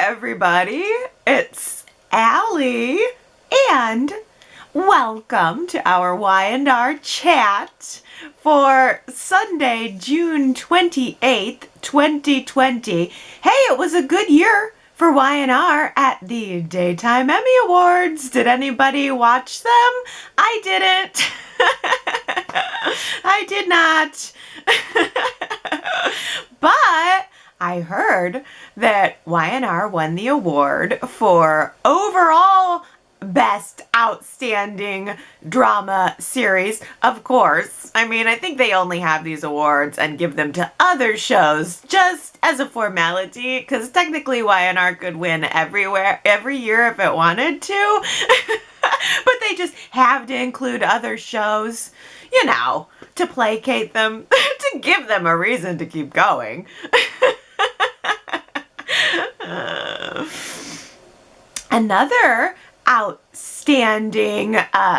everybody, it's Allie, and welcome to our Y&R Chat for Sunday, June 28th, 2020. Hey, it was a good year for Y&R at the Daytime Emmy Awards. Did anybody watch them? I didn't. I did not. But I heard that Y&R won the award for overall Best Outstanding Drama Series. Of course. I mean, I think they only have these awards and give them to other shows just as a formality, because technically Y&R could win every year if it wanted to. But they just have to include other shows, you know, to placate them, to give them a reason to keep going. Another outstanding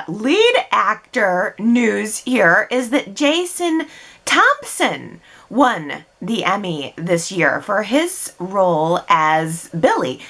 lead actor news here is that Jason Thompson won the Emmy this year for his role as Billy.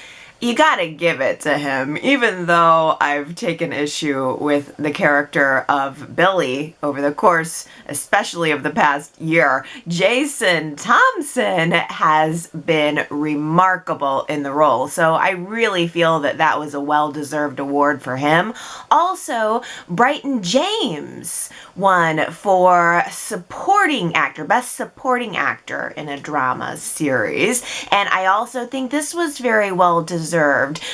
You gotta give it to him, even though I've taken issue with the character of Billy over the course, especially of the past year. Jason Thompson has been remarkable in the role, so I really feel that that was a well-deserved award for him. Also, Braeden James won for supporting actor, best supporting actor in a drama series, and I also think this was very well deserved.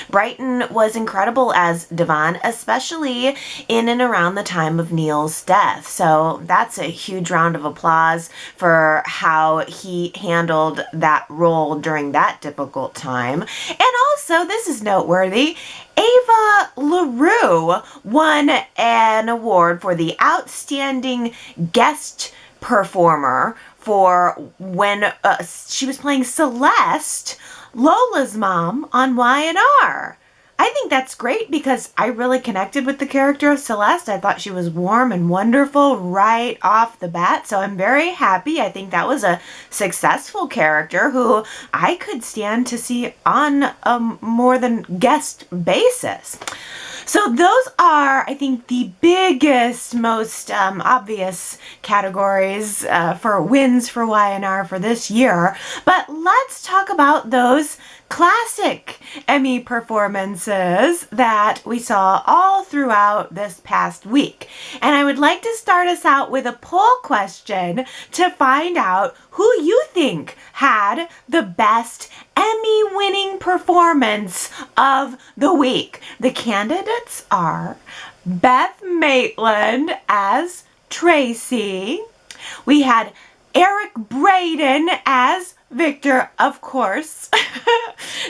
Braeden was incredible as Devon, especially in and around the time of Neil's death. So that's a huge round of applause for how he handled that role during that difficult time. And also, this is noteworthy, Ava LaRue won an award for the Outstanding Guest Performer for when she was playing Celeste, Lola's mom, on Y&R. I think that's great because I really connected with the character of Celeste. I thought she was warm and wonderful right off the bat, so I'm very happy. I think that was a successful character who I could stand to see on a more than guest basis. So those are, I think, the biggest, most obvious categories for wins for Y&R for this year. But let's talk about those classic Emmy performances that we saw all throughout this past week. And I would like to start us out with a poll question to find out who you think had the best Emmy-winning performance of the week. The candidates are Beth Maitland as Tracy. We had Eric Braeden as Victor, of course.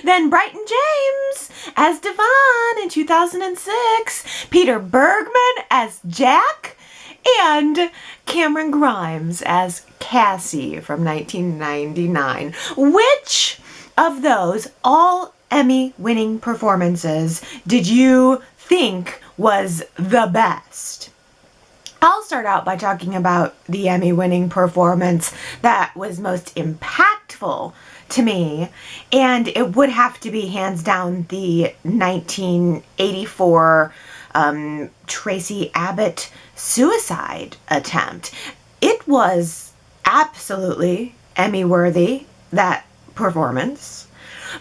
Then Braeden James as Devon in 2006. Peter Bergman as Jack. And Cameron Grimes as Cassie from 1999. Which of those all Emmy-winning performances did you think was the best? I'll start out by talking about the Emmy-winning performance that was most impactful to me, and it would have to be hands down the 1984 Tracy Abbott suicide attempt. It was absolutely Emmy-worthy, that performance.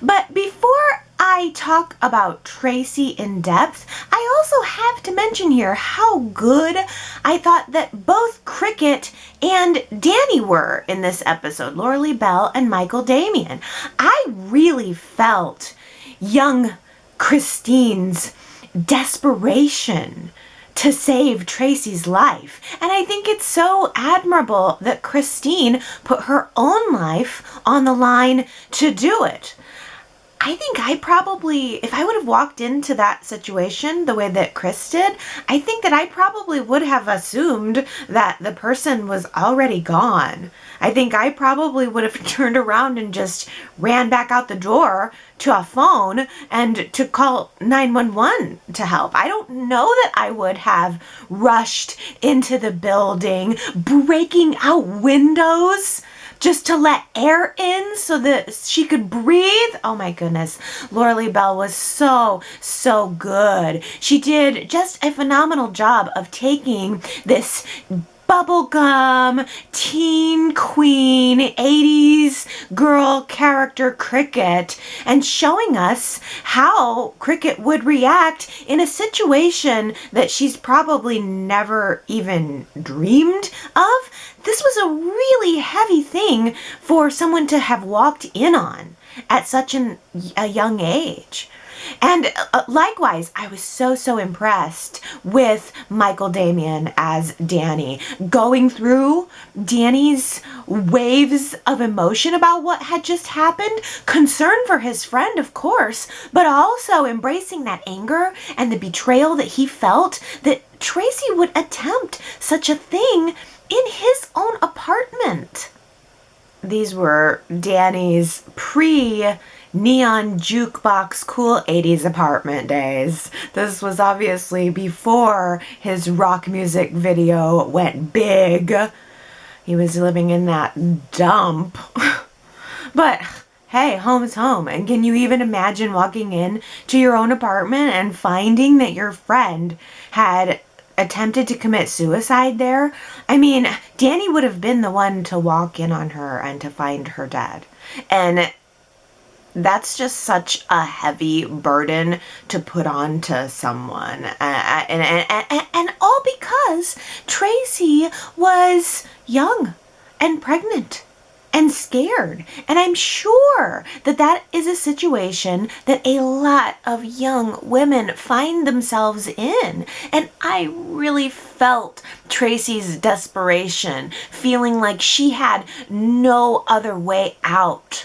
But before I talk about Tracy in depth, I also have to mention here how good I thought that both Cricket and Danny were in this episode, Laura Lee Bell and Michael Damian. I really felt young Christine's desperation to save Tracy's life. And I think it's so admirable that Christine put her own life on the line to do it. I think I probably, if I would have walked into that situation the way that Chris did, I think that I probably would have assumed that the person was already gone. I think I probably would have turned around and just ran back out the door to a phone and to call 911 to help. I don't know that I would have rushed into the building, breaking out windows, just to let air in so that she could breathe. Oh my goodness. Laura Lee Bell was so good. She did just a phenomenal job of taking this bubblegum, teen queen, 80s girl character Cricket and showing us how Cricket would react in a situation that she's probably never even dreamed of. This was a really heavy thing for someone to have walked in on at such a young age. And likewise, I was so impressed with Michael Damian as Danny, going through Danny's waves of emotion about what had just happened, concern for his friend, of course, but also embracing that anger and the betrayal that he felt that Tracy would attempt such a thing in his own apartment. These were Danny's pre-neon jukebox cool 80s apartment days. This was obviously before his rock music video went big. He was living in that dump. But hey, home's home. And can you even imagine walking in to your own apartment and finding that your friend had attempted to commit suicide there? I mean, Danny would have been the one to walk in on her and to find her dead. And that's just such a heavy burden to put on to someone. And all because Tracy was young and pregnant and scared. And I'm sure that that is a situation that a lot of young women find themselves in. And I really felt Tracy's desperation, feeling like she had no other way out.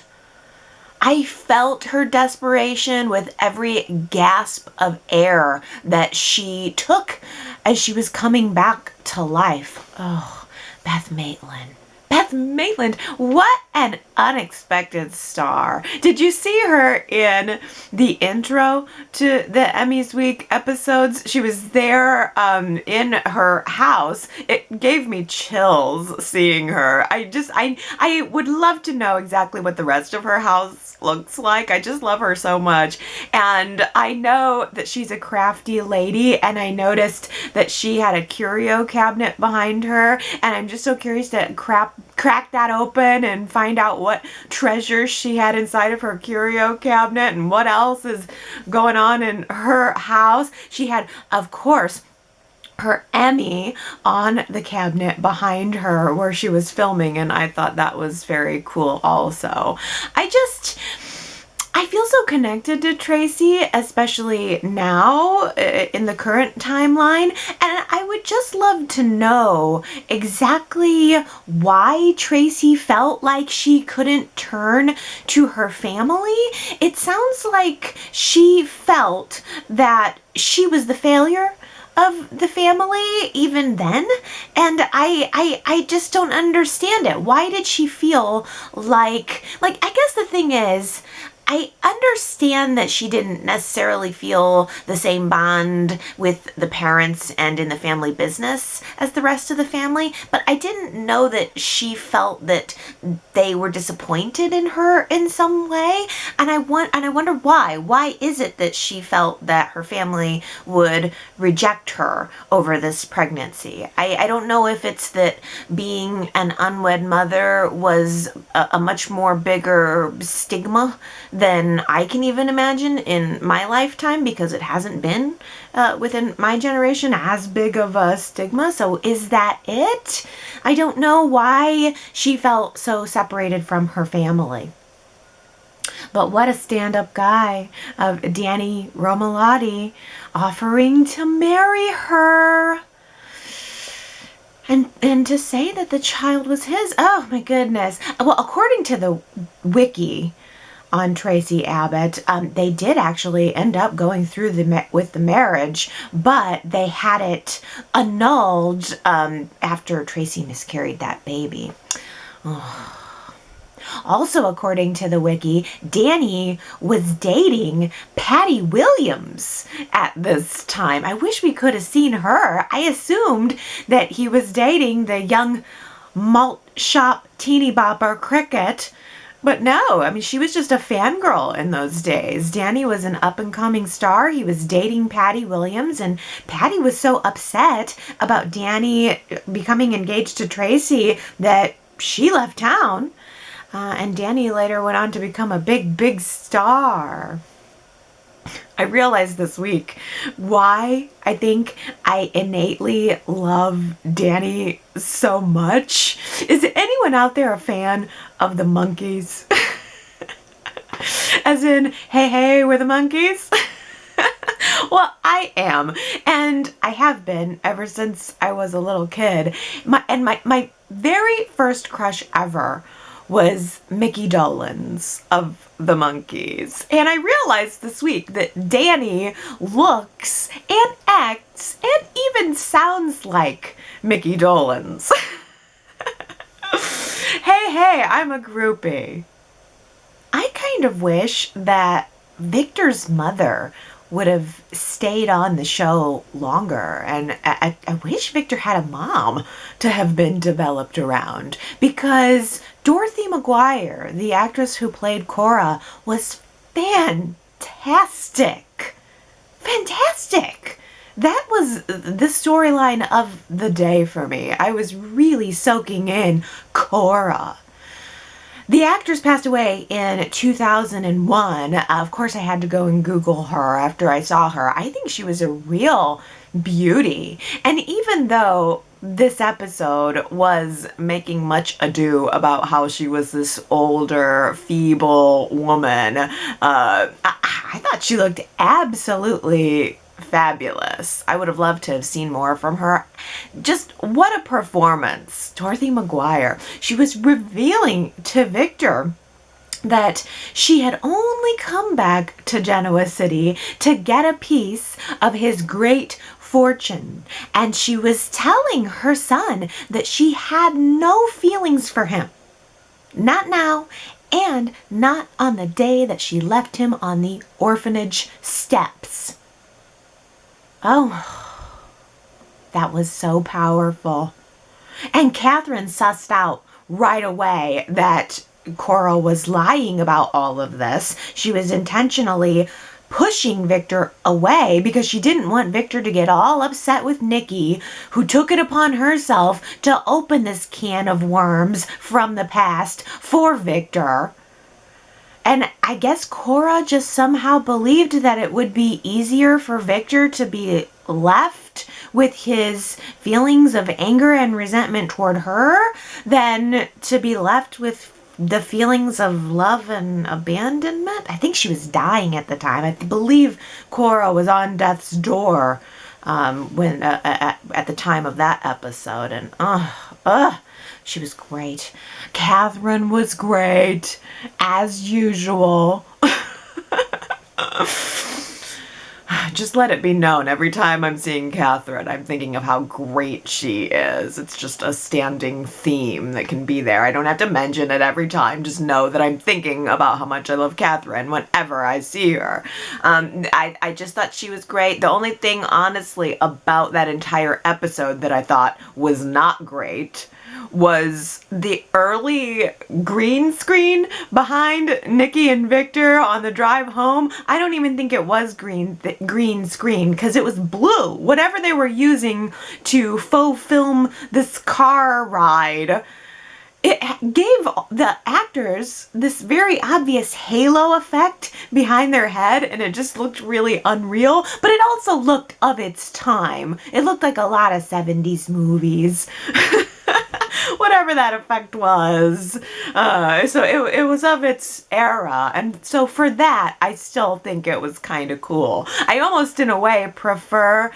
I felt her desperation with every gasp of air that she took as she was coming back to life. Oh, Beth Maitland. Beth Maitland, what an unexpected star. Did you see her in the intro to the Emmys Week episodes? She was there in her house. It gave me chills seeing her. I would love to know exactly what the rest of her house looks like. I just love her so much. And I know that she's a crafty lady, and I noticed that she had a curio cabinet behind her, and I'm just so curious to crack that open and find out what treasures she had inside of her curio cabinet and what else is going on in her house. She had, of course, her Emmy on the cabinet behind her where she was filming, and I thought that was very cool also. I feel so connected to Tracy, especially now in the current timeline, and I would just love to know exactly why Tracy felt like she couldn't turn to her family. It sounds like she felt that she was the failure of the family even then, and I just don't understand it. Why did she feel like I guess the thing is, I understand that she didn't necessarily feel the same bond with the parents and in the family business as the rest of the family, but I didn't know that she felt that they were disappointed in her in some way, and I wonder why. Why is it that she felt that her family would reject her over this pregnancy? I don't know if it's that being an unwed mother was a much more bigger stigma than I can even imagine in my lifetime, because it hasn't been within my generation as big of a stigma. So is that it? I don't know why she felt so separated from her family. But what a stand-up guy of Danny Romalotti offering to marry her. And to say that the child was his. Oh my goodness. Well, according to the wiki on Tracy Abbott, they did actually end up going through with the marriage, but they had it annulled after Tracy miscarried that baby. Oh. Also, according to the wiki, Danny was dating Patty Williams at this time. I wish we could have seen her. I assumed that he was dating the young malt shop teeny bopper cricket. But no, I mean, she was just a fangirl in those days. Danny was an up-and-coming star. He was dating Patty Williams, and Patty was so upset about Danny becoming engaged to Tracy that she left town. And Danny later went on to become a big, big star. I realized this week why I think I innately love Danny so much. Is anyone out there a fan of the Monkees? As in, hey, hey, we're the Monkees? Well, I am, and I have been ever since I was a little kid. My very first crush ever was Mickey Dolenz of the Monkees. And I realized this week that Danny looks and acts and even sounds like Mickey Dolenz. Hey, I'm a groupie. I kind of wish that Victor's mother would have stayed on the show longer, and I wish Victor had a mom to have been developed around, because Dorothy McGuire, the actress who played Cora, was fantastic. Fantastic! That was the storyline of the day for me. I was really soaking in Cora. The actress passed away in 2001. Of course, I had to go and Google her after I saw her. I think she was a real beauty. And even though this episode was making much ado about how she was this older, feeble woman, I thought she looked absolutely fabulous. I would have loved to have seen more from her. Just what a performance. Dorothy McGuire. She was revealing to Victor that she had only come back to Genoa City to get a piece of his great fortune. And she was telling her son that she had no feelings for him. Not now, and not on the day that she left him on the orphanage steps. Oh, that was so powerful. And Catherine sussed out right away that Cora was lying about all of this. She was intentionally pushing Victor away because she didn't want Victor to get all upset with Nikki, who took it upon herself to open this can of worms from the past for Victor. And I guess Cora just somehow believed that it would be easier for Victor to be left with his feelings of anger and resentment toward her than to be left with the feelings of love and abandonment. I think she was dying at the time. I believe Cora was on death's door when at the time of that episode. And she was great. Catherine was great, as usual. Just let it be known, every time I'm seeing Catherine, I'm thinking of how great she is. It's just a standing theme that can be there. I don't have to mention it every time. Just know that I'm thinking about how much I love Catherine whenever I see her. I just thought she was great. The only thing, honestly, about that entire episode that I thought was not great was the early green screen behind Nikki and Victor on the drive home. I don't even think it was green screen because it was blue. Whatever they were using to faux film this car ride, it gave the actors this very obvious halo effect behind their head, and it just looked really unreal, but it also looked of its time. It looked like a lot of 70s movies. Whatever that effect was. So it was of its era. And so for that, I still think it was kind of cool. I almost, in a way, prefer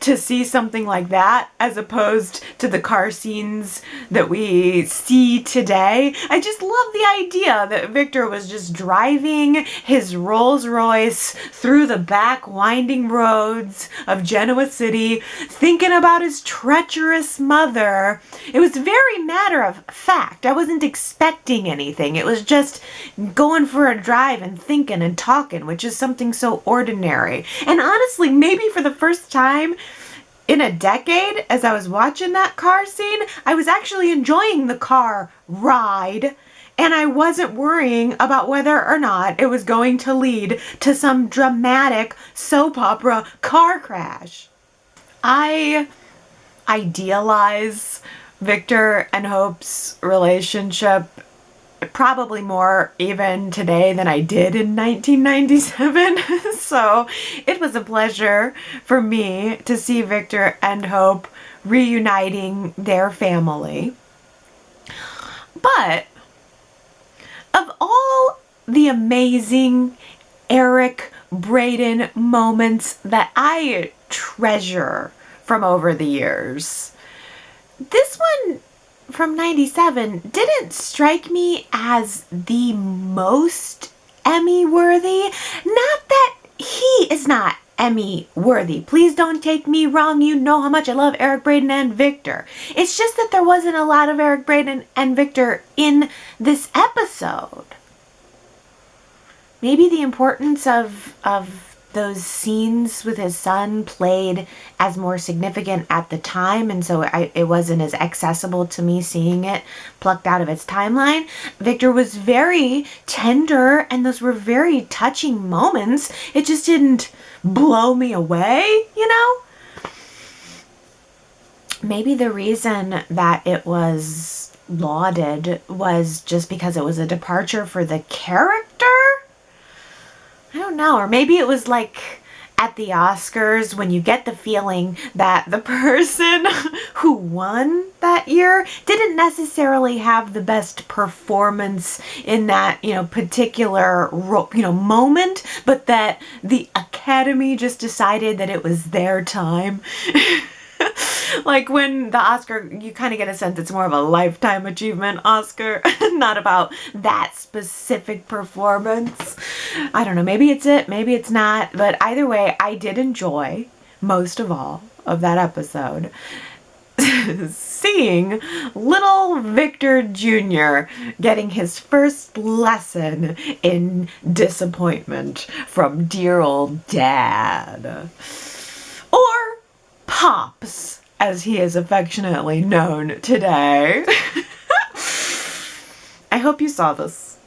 to see something like that as opposed to the car scenes that we see today. I just love the idea that Victor was just driving his Rolls Royce through the back winding roads of Genoa City, thinking about his treacherous mother. It was very matter of fact. I wasn't expecting anything. It was just going for a drive and thinking and talking, which is something so ordinary. And honestly, maybe for the first time in a decade, as I was watching that car scene, I was actually enjoying the car ride, and I wasn't worrying about whether or not it was going to lead to some dramatic soap opera car crash. I idealize Victor and Hope's relationship probably more even today than I did in 1997. So it was a pleasure for me to see Victor and Hope reuniting their family. But of all the amazing Eric Braeden moments that I treasure from over the years, this one from 97 didn't strike me as the most Emmy worthy. Not that he is not Emmy worthy. Please don't take me wrong. You know how much I love Eric Braeden and Victor. It's just that there wasn't a lot of Eric Braeden and Victor in this episode. Maybe the importance of those scenes with his son played as more significant at the time, and so it wasn't as accessible to me seeing it plucked out of its timeline. Victor was very tender, and those were very touching moments. It just didn't blow me away, you know? Maybe the reason that it was lauded was just because it was a departure for the character? I don't know, or maybe it was like at the Oscars when you get the feeling that the person who won that year didn't necessarily have the best performance in that, particular, moment, but that the Academy just decided that it was their time. Like when the Oscar, you kind of get a sense it's more of a lifetime achievement Oscar, not about that specific performance. I don't know, maybe it's it, maybe it's not, but either way, I did enjoy most of all of that episode seeing little Victor Jr. getting his first lesson in disappointment from dear old Dad. Or Pops, as he is affectionately known today. I hope you saw this.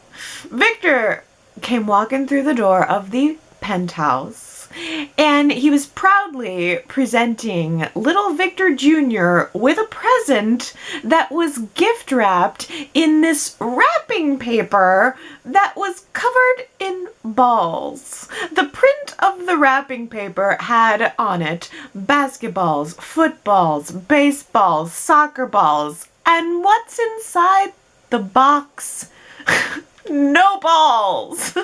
Victor came walking through the door of the penthouse, and he was proudly presenting little Victor Jr. with a present that was gift wrapped in this wrapping paper that was covered in balls. The print of the wrapping paper had on it basketballs, footballs, baseballs, soccer balls, and what's inside the box? No balls!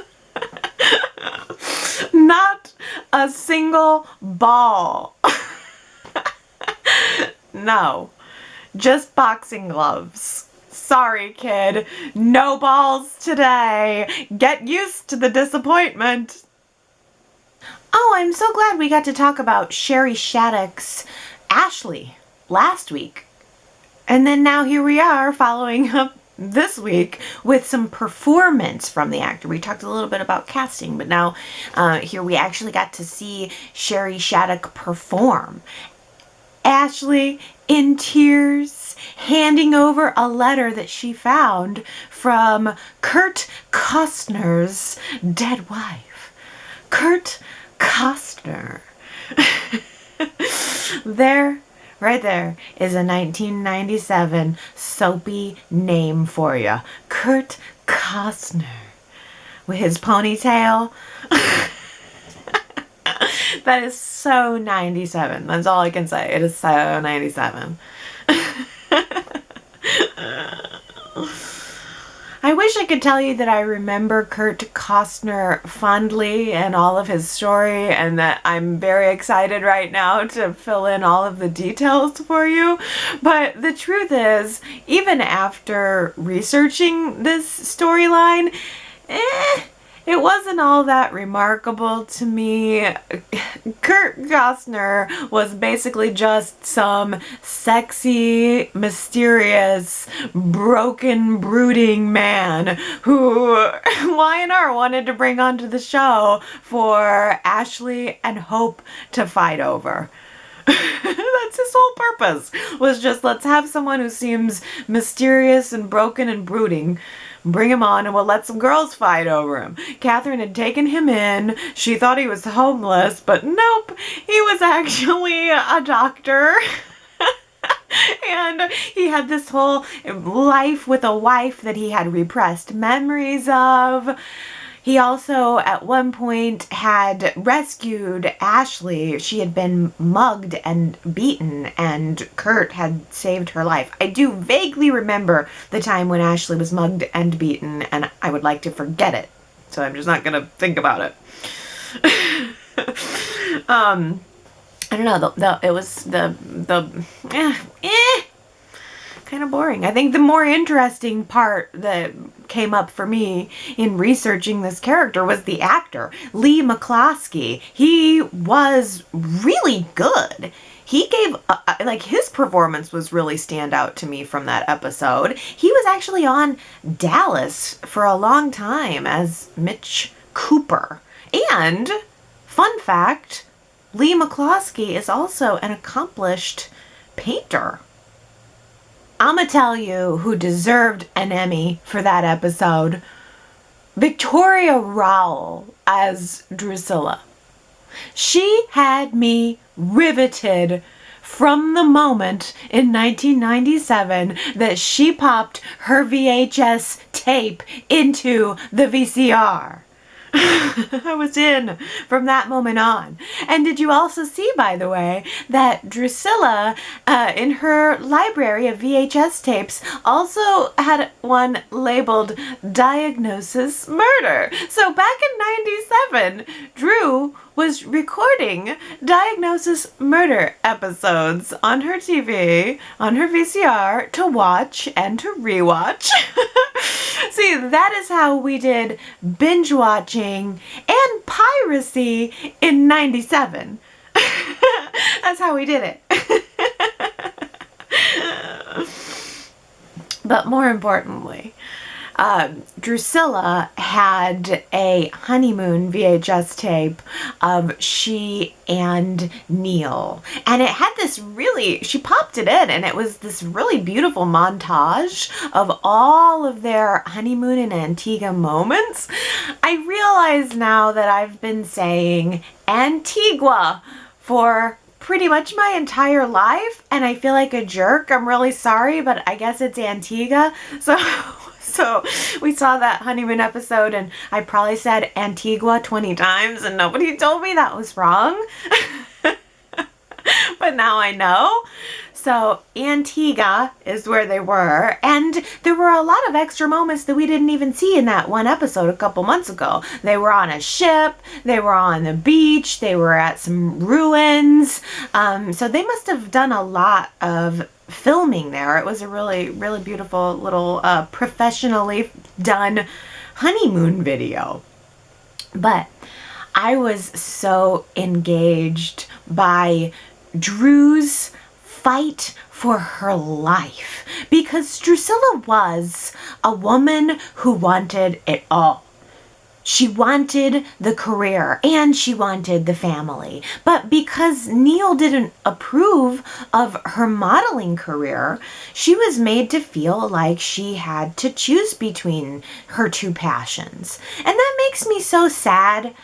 Not a single ball. No, just boxing gloves. Sorry, kid. No balls today. Get used to the disappointment. Oh, I'm so glad we got to talk about Sherry Shaddix, Ashley, last week. And then now here we are following up this week with some performance from the actor. We talked a little bit about casting, but now here we actually got to see Sherry Shaddix perform. Ashley in tears, handing over a letter that she found from Kurt Costner's dead wife. Kurt Costner. Right there is a 1997 soapy name for you. Kurt Costner. With his ponytail. That is so 97. That's all I can say. It is so 97. I wish I could tell you that I remember Kurt Costner fondly and all of his story, and that I'm very excited right now to fill in all of the details for you. But the truth is, even after researching this storyline, it wasn't all that remarkable to me. Kurt Costner was basically just some sexy, mysterious, broken, brooding man who Y&R wanted to bring onto the show for Ashley and Hope to fight over. That's his whole purpose, was just let's have someone who seems mysterious and broken and brooding. Bring him on and we'll let some girls fight over him. Catherine had taken him in. She thought he was homeless, but nope, he was actually a doctor. And he had this whole life with a wife that he had repressed memories of. He also, at one point, had rescued Ashley. She had been mugged and beaten, and Kurt had saved her life. I do vaguely remember the time when Ashley was mugged and beaten, and I would like to forget it. So I'm just not going to think about it. I don't know, it was kind of boring. I think the more interesting part that came up for me in researching this character was the actor, Lee McCloskey. He was really good. He gave, his performance was really stand out to me from that episode. He was actually on Dallas for a long time as Mitch Cooper. And, fun fact, Lee McCloskey is also an accomplished painter. I'm gonna tell you who deserved an Emmy for that episode. Victoria Rowell as Drucilla. She had me riveted from the moment in 1997 that she popped her VHS tape into the VCR. I was in from that moment on. And did you also see, by the way, that Drucilla, in her library of VHS tapes, also had one labeled Diagnosis Murder. So back in 97, Drew was recording Diagnosis Murder episodes on her TV, on her VCR, to watch and to rewatch. See, that is how we did binge watching and piracy in 97. That's how we did it. But more importantly, Drucilla had a Honeymoon VHS tape of she and Neil. And it had this she popped it in, and it was this really beautiful montage of all of their honeymoon in Antigua moments. I realize now that I've been saying Antigua for pretty much my entire life, and I feel like a jerk. I'm really sorry, but I guess it's Antigua. So we saw that honeymoon episode, and I probably said Antigua 20 times, and nobody told me that was wrong. But now I know. So Antigua is where they were, and there were a lot of extra moments that we didn't even see in that one episode a couple months ago. They were on a ship, they were on the beach, they were at some ruins, so they must have done a lot of filming there. It was a really, really beautiful little professionally done honeymoon video. But I was so engaged by Drew's fight for her life, because Drucilla was a woman who wanted it all. She wanted the career and she wanted the family. But because Neil didn't approve of her modeling career, she was made to feel like she had to choose between her two passions. And that makes me so sad,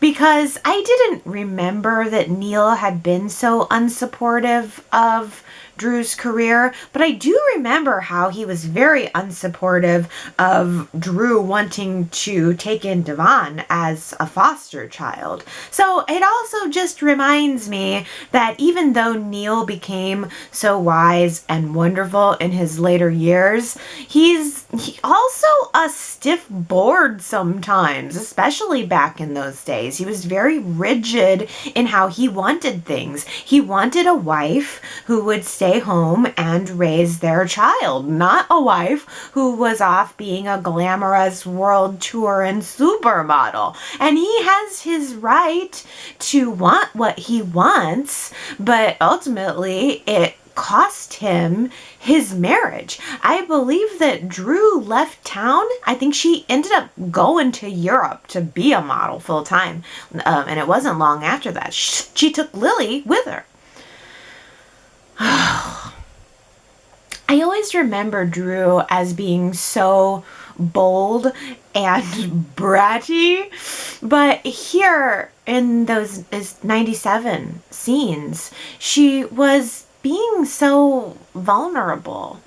because I didn't remember that Neil had been so unsupportive of Drew's career, but I do remember how he was very unsupportive of Drew wanting to take in Devon as a foster child. So it also just reminds me that even though Neil became so wise and wonderful in his later years, he's also a stiff board sometimes, especially back in those days. He was very rigid in how he wanted things. He wanted a wife who would stay home and raise their child, not a wife who was off being a glamorous world tour and supermodel. And he has his right to want what he wants, but ultimately it cost him his marriage. I believe that Drew left town. I think she ended up going to Europe to be a model full time. And it wasn't long after that. She took Lily with her. I always remember Drew as being so bold and bratty, but here in those 97 scenes, she was being so vulnerable.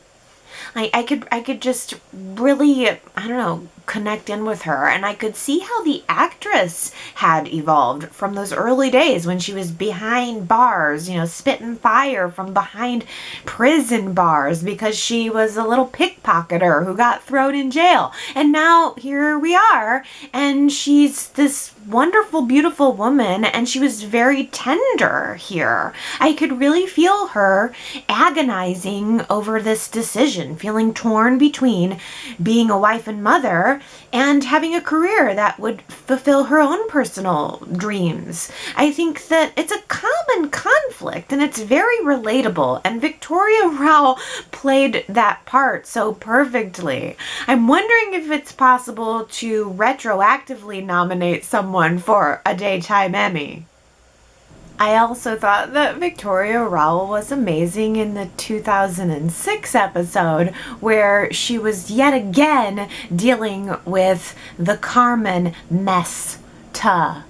I could just really, I don't know, connect in with her, and I could see how the actress had evolved from those early days when she was behind bars, spitting fire from behind prison bars because she was a little pickpocketer who got thrown in jail. And now here we are, and she's this wonderful, beautiful woman, and she was very tender here. I could really feel her agonizing over this decision, feeling torn between being a wife and mother and having a career that would fulfill her own personal dreams. I think that it's a common conflict, and it's very relatable, and Victoria Rowell played that part so perfectly. I'm wondering if it's possible to retroactively nominate someone for a Daytime Emmy. I also thought that Victoria Rowell was amazing in the 2006 episode where she was yet again dealing with the Carmen Mesta.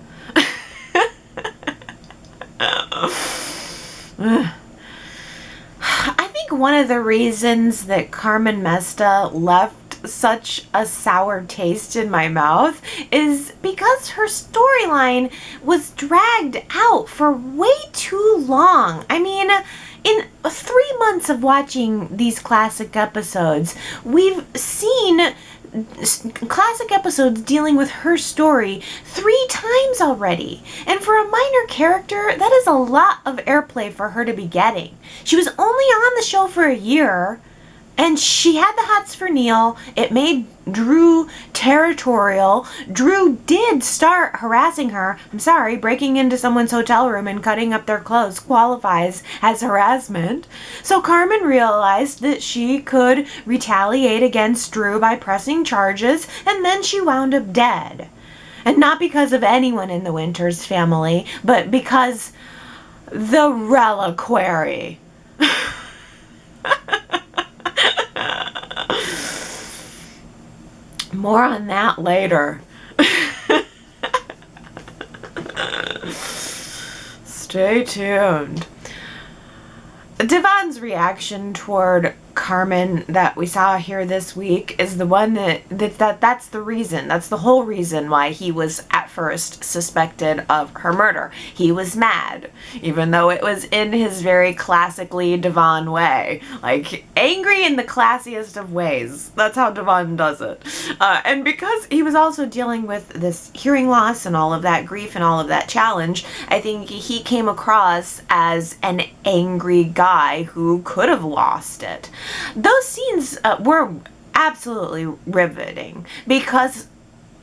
I think one of the reasons that Carmen Mesta left such a sour taste in my mouth is because her storyline was dragged out for way too long. I mean, in 3 months of watching these classic episodes, we've seen classic episodes dealing with her story 3 times already. And for a minor character, that is a lot of airplay for her to be getting. She was only on the show for a year, and she had the hots for Neil. It made Drew territorial. Drew did start harassing her. I'm sorry, breaking into someone's hotel room and cutting up their clothes qualifies as harassment. So Carmen realized that she could retaliate against Drew by pressing charges, and then she wound up dead. And not because of anyone in the Winters family, but because the Reliquary. More on that later. Stay tuned. Devon's reaction toward Carmen that we saw here this week is the one that's the reason. That's the whole reason why he was at first suspected of her murder. He was mad, even though it was in his very classically Devon way. Like, angry in the classiest of ways. That's how Devon does it. And because he was also dealing with this hearing loss and all of that grief and all of that challenge, I think he came across as an angry guy who could have lost it. Those scenes were absolutely riveting because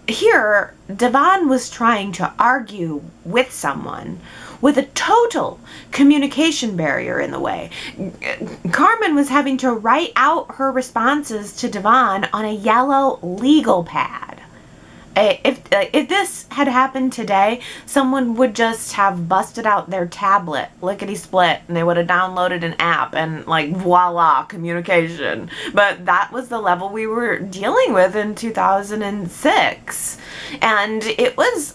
here Devon was trying to argue with someone with a total communication barrier in the way. Carmen was having to write out her responses to Devon on a yellow legal pad. If this had happened today, someone would just have busted out their tablet, lickety-split, and they would have downloaded an app and, like, voila, communication. But that was the level we were dealing with in 2006. And it was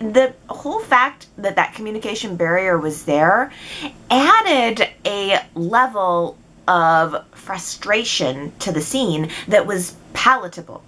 the whole fact that that communication barrier was there added a level of frustration to the scene that was palatable.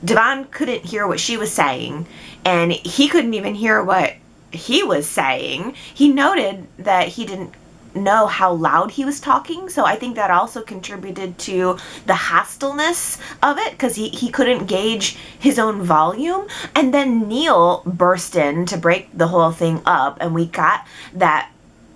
Devon couldn't hear what she was saying, and he couldn't even hear what he was saying. He noted that he didn't know how loud he was talking, so I think that also contributed to the hostileness of it, because he couldn't gauge his own volume. And then Neil burst in to break the whole thing up, and we got that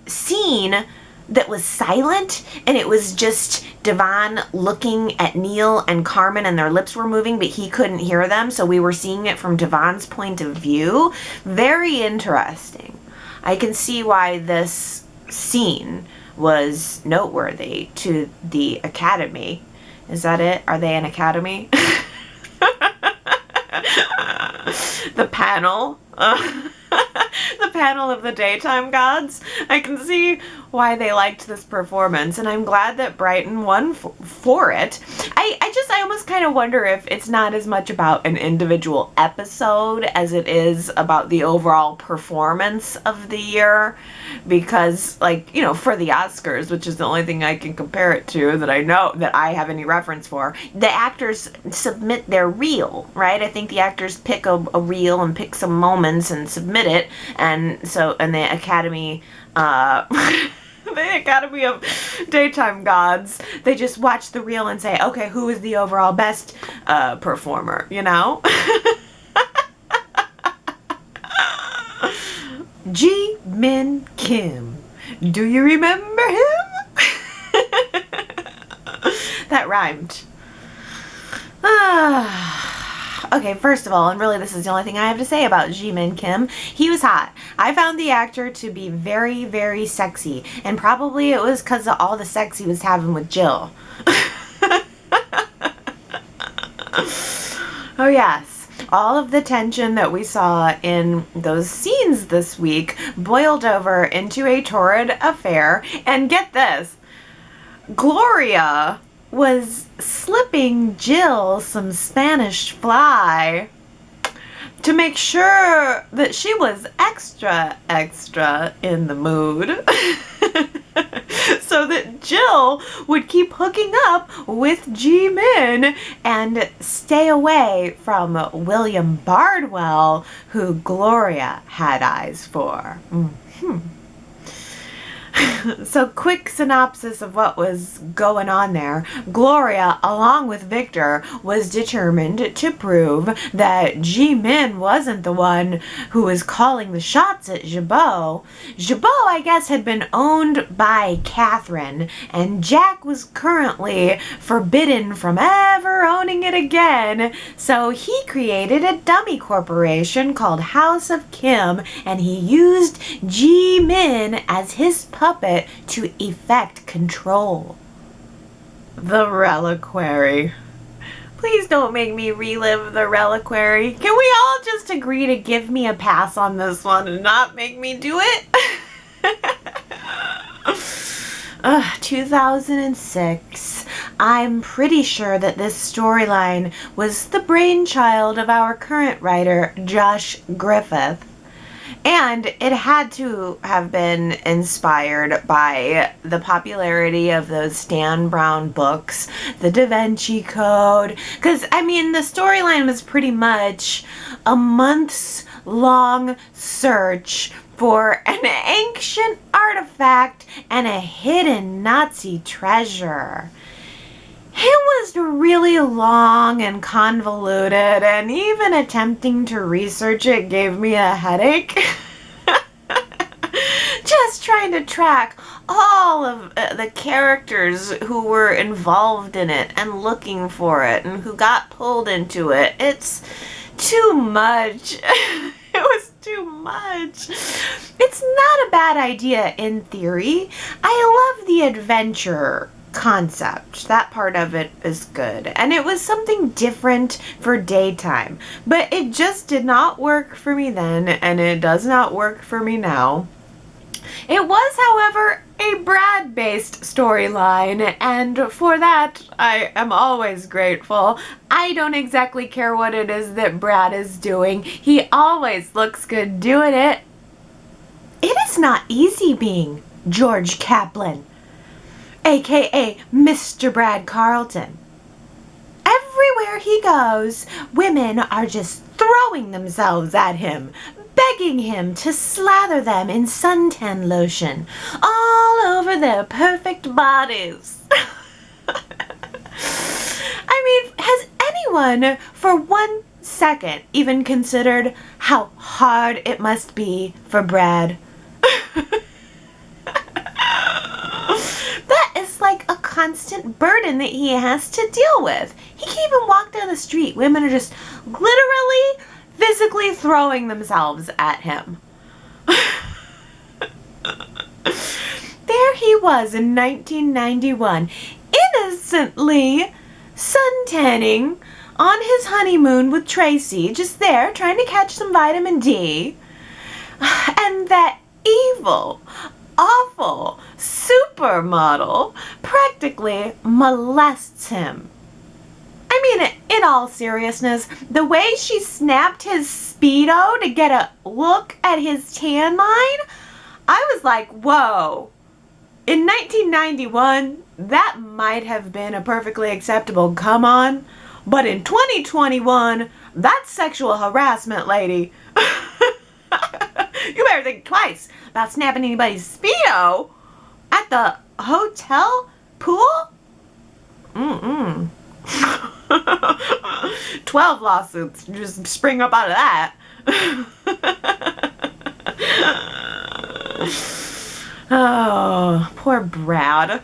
scene that was silent, and it was just Devon looking at Neil and Carmen, and their lips were moving, but he couldn't hear them, so we were seeing it from Devon's point of view. Very interesting. I can see why this scene was noteworthy to the Academy. Is that it? Are they an Academy? The panel. The panel of the daytime gods. I can see why they liked this performance, and I'm glad that Braeden won for it. I almost kind of wonder if it's not as much about an individual episode as it is about the overall performance of the year, because, like, you know, for the Oscars, which is the only thing I can compare it to that I know that I have any reference for, the actors submit their reel, right? I think the actors pick a reel and pick some moments and submit it, and the Academy the Academy of Daytime Gods, they just watch the reel and say, okay, who is the overall best performer, you know? Jimin Kim. Do you remember him? That rhymed. Okay, first of all, and really this is the only thing I have to say about Jimin Kim, he was hot. I found the actor to be very, very sexy, and probably it was because of all the sex he was having with Jill. Oh yes, all of the tension that we saw in those scenes this week boiled over into a torrid affair, and get this, Gloria was slipping Jill some Spanish fly to make sure that she was extra in the mood so that Jill would keep hooking up with Jimin and stay away from William Bardwell, who Gloria had eyes for. So, quick synopsis of what was going on there. Gloria, along with Victor, was determined to prove that Jimin wasn't the one who was calling the shots at Jabot. Jabot, I guess, had been owned by Catherine, and Jack was currently forbidden from ever owning it again. So he created a dummy corporation called House of Kim, and he used Jimin as his puppet to effect control. The Reliquary. Please don't make me relive the Reliquary. Can we all just agree to give me a pass on this one and not make me do it? 2006. I'm pretty sure that this storyline was the brainchild of our current writer, Josh Griffith. And it had to have been inspired by the popularity of those Stan Brown books, the Da Vinci Code. Because, I mean, the storyline was pretty much a months-long search for an ancient artifact and a hidden Nazi treasure. It was really long and convoluted, and even attempting to research it gave me a headache. Just trying to track all of the characters who were involved in it and looking for it and who got pulled into it. It's too much. It was too much. It's not a bad idea in theory. I love the adventure concept. That part of it is good. And it was something different for daytime. But it just did not work for me then, and it does not work for me now. It was, however, a Brad-based storyline, and for that, I am always grateful. I don't exactly care what it is that Brad is doing. He always looks good doing it. It is not easy being George Kaplan, aka Mr. Brad Carlton. Everywhere he goes, women are just throwing themselves at him, begging him to slather them in suntan lotion all over their perfect bodies. I mean, has anyone for 1 second even considered how hard it must be for Brad? That is like a constant burden that he has to deal with. He can't even walk down the street. Women are just literally, physically throwing themselves at him. There he was in 1991, innocently suntanning on his honeymoon with Tracy, just there trying to catch some vitamin D. And that evil, awful supermodel practically molests him. I mean, in all seriousness, the way she snapped his Speedo to get a look at his tan line, I was like, whoa. In 1991, that might have been a perfectly acceptable come on, but in 2021, that's sexual harassment, lady. You better think twice about snapping anybody's Speedo at the hotel pool. 12 lawsuits just spring up out of that. Oh, poor Brad.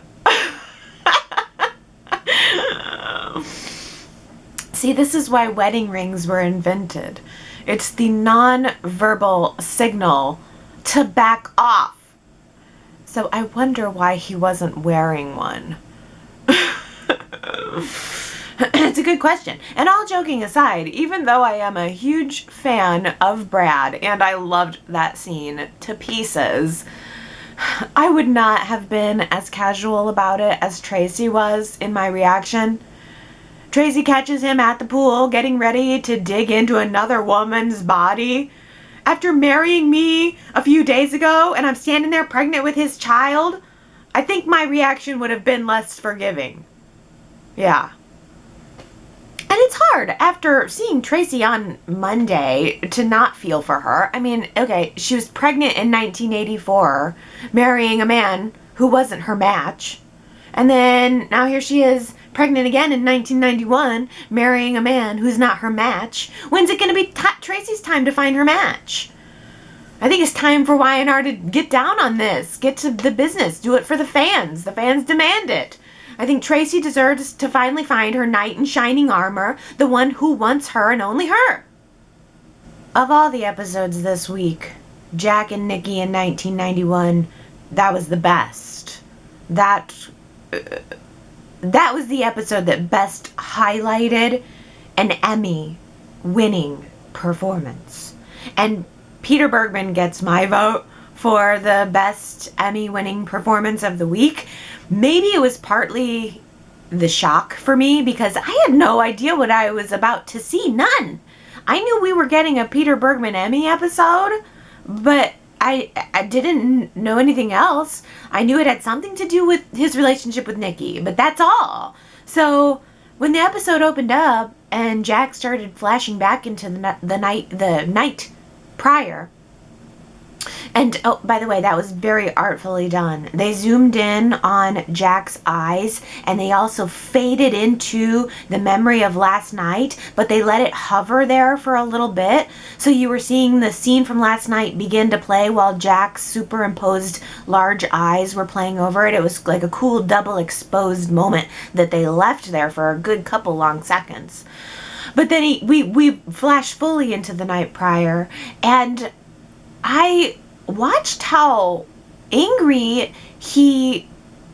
See, this is why wedding rings were invented. It's the non-verbal signal to back off. So I wonder why he wasn't wearing one. It's a good question. And all joking aside, even though I am a huge fan of Brad and I loved that scene to pieces, I would not have been as casual about it as Tracy was in my reaction. Tracy catches him at the pool getting ready to dig into another woman's body after marrying me a few days ago, and I'm standing there pregnant with his child. I think my reaction would have been less forgiving. Yeah. And it's hard after seeing Tracy on Monday to not feel for her. I mean, okay, she was pregnant in 1984, marrying a man who wasn't her match. And then now here she is, pregnant again in 1991, marrying a man who's not her match. When's it going to be Tracy's time to find her match? I think it's time for Y&R to get down on this. Get to the business. Do it for the fans. The fans demand it. I think Tracy deserves to finally find her knight in shining armor, the one who wants her and only her. Of all the episodes this week, Jack and Nikki in 1991, that was the best. That was the episode that best highlighted an Emmy-winning performance. And Peter Bergman gets my vote for the best Emmy-winning performance of the week. Maybe it was partly the shock for me because I had no idea what I was about to see. None. I knew we were getting a Peter Bergman Emmy episode, but I didn't know anything else. I knew it had something to do with his relationship with Nikki, but that's all. So when the episode opened up and Jack started flashing back into the night prior, and oh, by the way, that was very artfully done. They zoomed in on Jack's eyes and they also faded into the memory of last night, but they let it hover there for a little bit. So you were seeing the scene from last night begin to play while Jack's superimposed large eyes were playing over it. It was like a cool double exposed moment that they left there for a good couple long seconds. But then we flashed fully into the night prior, and I watched how angry he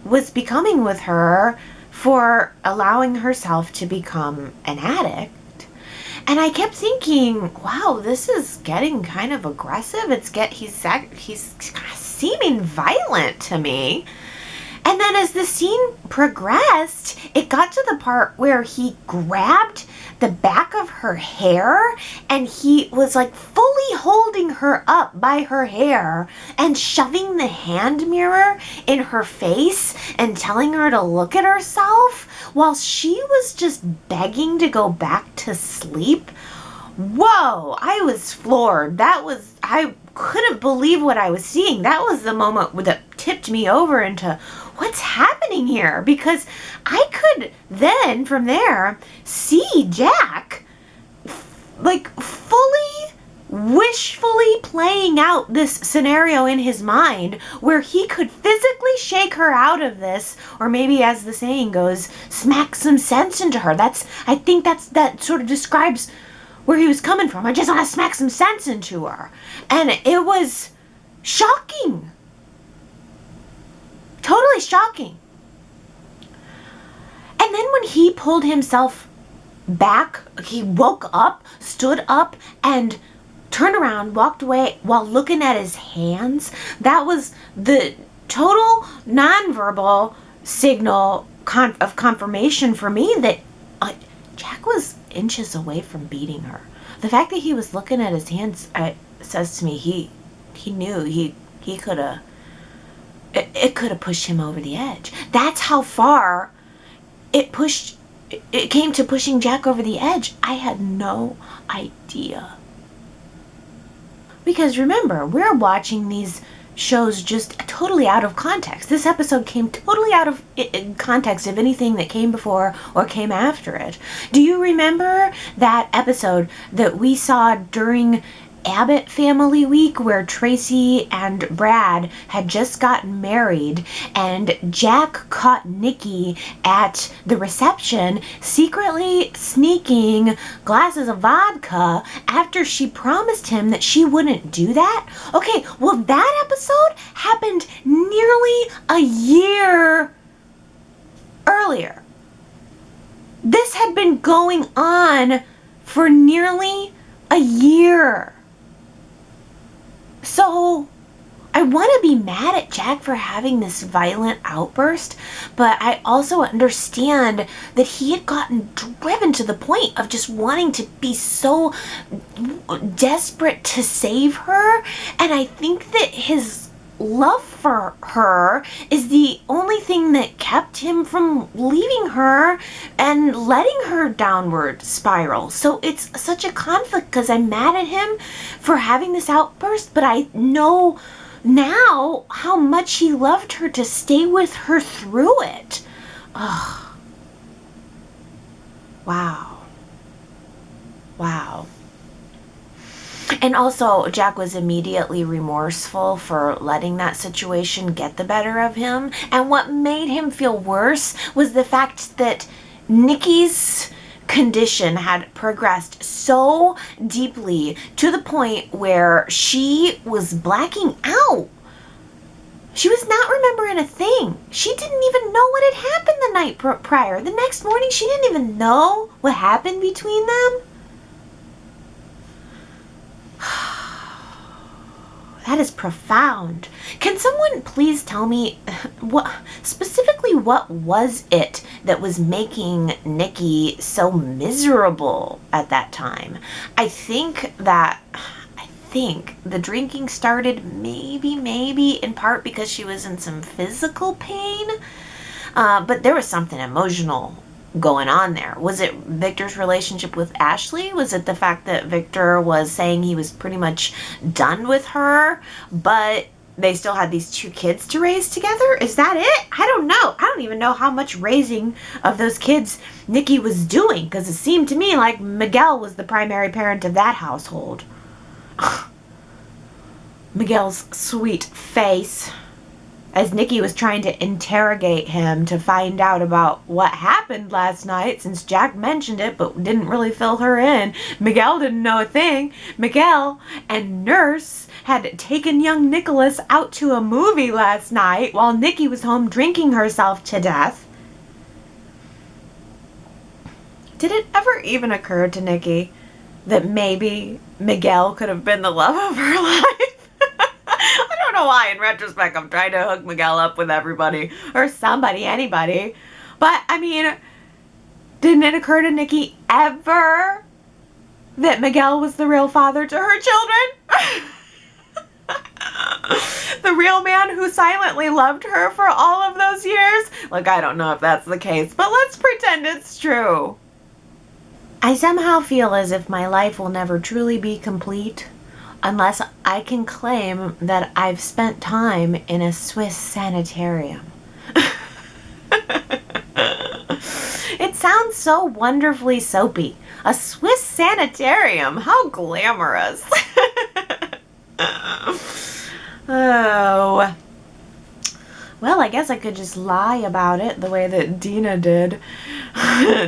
was becoming with her for allowing herself to become an addict. And I kept thinking, wow, this is getting kind of aggressive. He's seeming violent to me. And then as the scene progressed, it got to the part where he grabbed the back of her hair and he was like fully holding her up by her hair and shoving the hand mirror in her face and telling her to look at herself while she was just begging to go back to sleep. Whoa, I was floored. I couldn't believe what I was seeing. That was the moment that tipped me over into what's happening here, because I could then from there see Jack like fully wishfully playing out this scenario in his mind where he could physically shake her out of this, or maybe, as the saying goes, smack some sense into her. I think that sort of describes where he was coming from. I just want to smack some sense into her. And it was shocking. Totally shocking. And then when he pulled himself back, he woke up, stood up, and turned around, walked away while looking at his hands. That was the total nonverbal signal of confirmation for me that Jack was inches away from beating her. The fact that he was looking at his hands says to me he knew he could have, it could have pushed him over the edge. That's how far it came to pushing Jack over the edge. I had no idea. Because remember, we're watching these shows just totally out of context. This episode came totally out of context of anything that came before or came after it. Do you remember that episode that we saw during Abbott Family Week where Tracy and Brad had just gotten married and Jack caught Nikki at the reception secretly sneaking glasses of vodka after she promised him that she wouldn't do that? Okay, well that episode happened nearly a year earlier. This had been going on for nearly a year. So, I want to be mad at Jack for having this violent outburst, but I also understand that he had gotten driven to the point of just wanting to be so desperate to save her, and I think that his love for her is the only thing that kept him from leaving her and letting her downward spiral. So it's such a conflict because I'm mad at him for having this outburst, but I know now how much he loved her to stay with her through it. Ugh. Wow. Wow. And also, Jack was immediately remorseful for letting that situation get the better of him. And what made him feel worse was the fact that Nikki's condition had progressed so deeply to the point where she was blacking out. She was not remembering a thing. She didn't even know what had happened the night prior. The next morning, she didn't even know what happened between them. That is profound. Can someone please tell me what was it that was making Nikki so miserable at that time? I think the drinking started maybe in part because she was in some physical pain, but there was something emotional going on there. Was it Victor's relationship with Ashley? Was it the fact that Victor was saying he was pretty much done with her, but they still had these two kids to raise together? Is that it? I don't know. I don't even know how much raising of those kids Nikki was doing, because it seemed to me like Miguel was the primary parent of that household. Miguel's sweet face as Nikki was trying to interrogate him to find out about what happened last night, since Jack mentioned it but didn't really fill her in. Miguel didn't know a thing. Miguel and Nurse had taken young Nicholas out to a movie last night while Nikki was home drinking herself to death. Did it ever even occur to Nikki that maybe Miguel could have been the love of her life? I don't know why, in retrospect, I'm trying to hook Miguel up with everybody, or somebody, anybody. But, I mean, didn't it occur to Nikki ever that Miguel was the real father to her children? The real man who silently loved her for all of those years? Look, I don't know if that's the case, but let's pretend it's true. I somehow feel as if my life will never truly be complete unless I can claim that I've spent time in a Swiss sanitarium. It sounds so wonderfully soapy. A Swiss sanitarium. How glamorous. Oh. Well, I guess I could just lie about it the way that Dina did.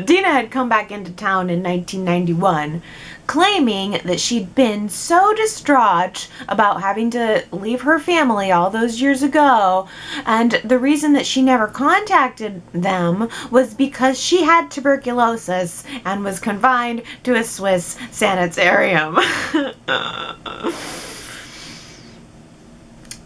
Dina had come back into town in 1991, claiming that she'd been so distraught about having to leave her family all those years ago, and the reason that she never contacted them was because she had tuberculosis and was confined to a Swiss sanitarium.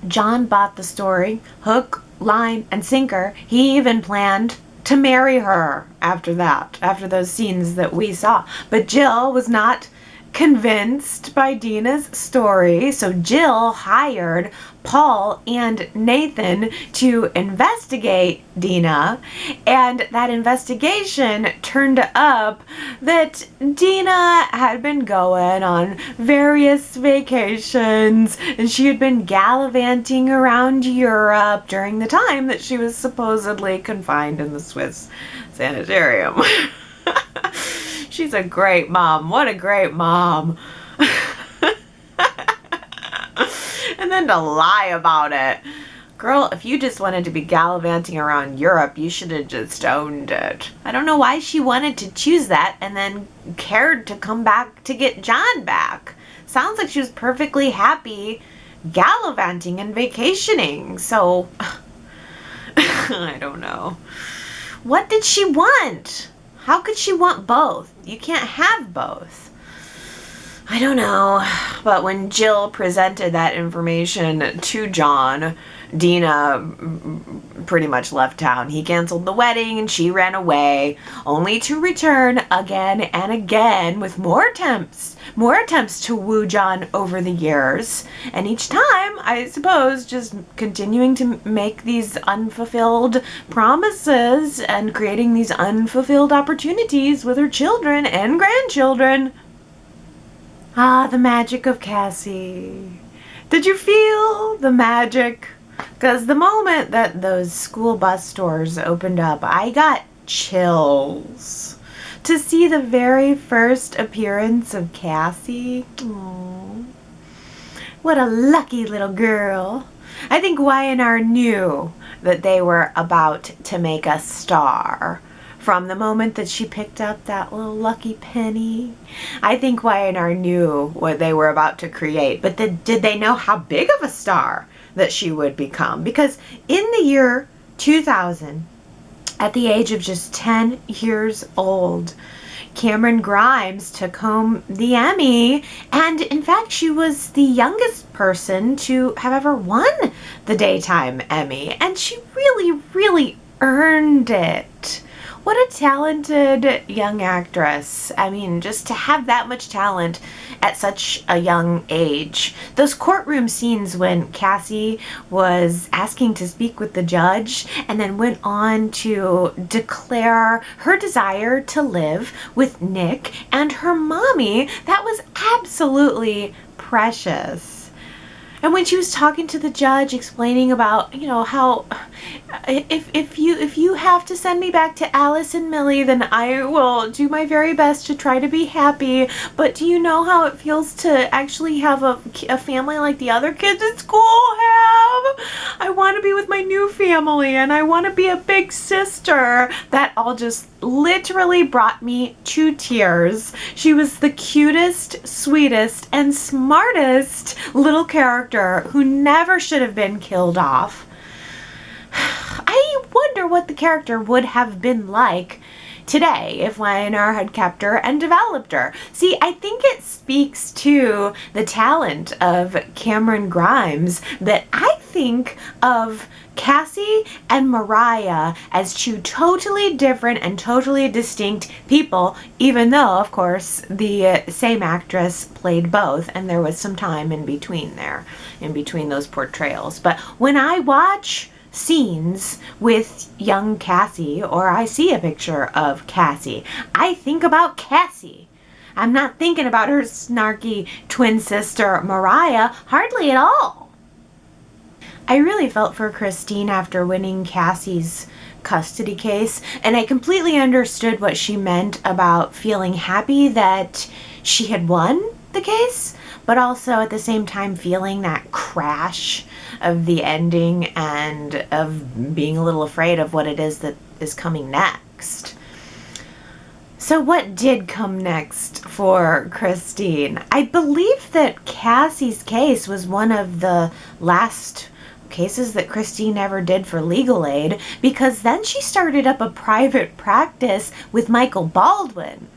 John bought the story, hook, line, and sinker. He even planned to marry her after that, after those scenes that we saw. But Jill was not convinced by Dina's story, so Jill hired Paul and Nathan to investigate Dina, and that investigation turned up that Dina had been going on various vacations, and she had been gallivanting around Europe during the time that she was supposedly confined in the Swiss sanitarium. She's a great mom. What a great mom. And then to lie about it. Girl, if you just wanted to be gallivanting around Europe, you should have just owned it. I don't know why she wanted to choose that and then cared to come back to get John back. Sounds like she was perfectly happy gallivanting and vacationing. So, I don't know. What did she want? How could she want both? You can't have both. I don't know. But when Jill presented that information to John, Dina pretty much left town. He canceled the wedding and she ran away, only to return again and again with more attempts to woo John over the years. And each time, I suppose, just continuing to make these unfulfilled promises and creating these unfulfilled opportunities with her children and grandchildren. Ah, the magic of Cassie. Did you feel the magic? Because the moment that those school bus stores opened up, I got chills to see the very first appearance of Cassie. Aww. What a lucky little girl. I think Y&R knew that they were about to make a star from the moment that she picked up that little lucky penny. I think Y&R knew what they were about to create, but did they know how big of a star that she would become? Because in the year 2000, at the age of just 10 years old, Cameron Grimes took home the Emmy, and in fact she was the youngest person to have ever won the Daytime Emmy, and she really earned it. What a talented young actress. I mean, just to have that much talent at such a young age. Those courtroom scenes when Cassie was asking to speak with the judge and then went on to declare her desire to live with Nick and her mommy, that was absolutely precious. And when she was talking to the judge, explaining about, you know, how if you have to send me back to Alice and Millie, then I will do my very best to try to be happy. But do you know how it feels to actually have a family like the other kids at school have? I want to be with my new family, and I want to be a big sister. That all just literally brought me to tears. She was the cutest, sweetest, and smartest little character who never should have been killed off. I wonder what the character would have been like today if Y&R had kept her and developed her. See, I think it speaks to the talent of Cameron Grimes that I think of Cassie and Mariah as two totally different and totally distinct people, even though, of course, the same actress played both, and there was some time in between there, in between those portrayals. But when I watch scenes with young Cassie, or I see a picture of Cassie, I think about Cassie. I'm not thinking about her snarky twin sister Mariah, hardly at all. I really felt for Christine after winning Cassie's custody case, and I completely understood what she meant about feeling happy that she had won the case, but also at the same time feeling that crash of the ending and of being a little afraid of what it is that is coming next. So what did come next for Christine? I believe that Cassie's case was one of the last cases that Christine ever did for legal aid, because then she started up a private practice with Michael Baldwin,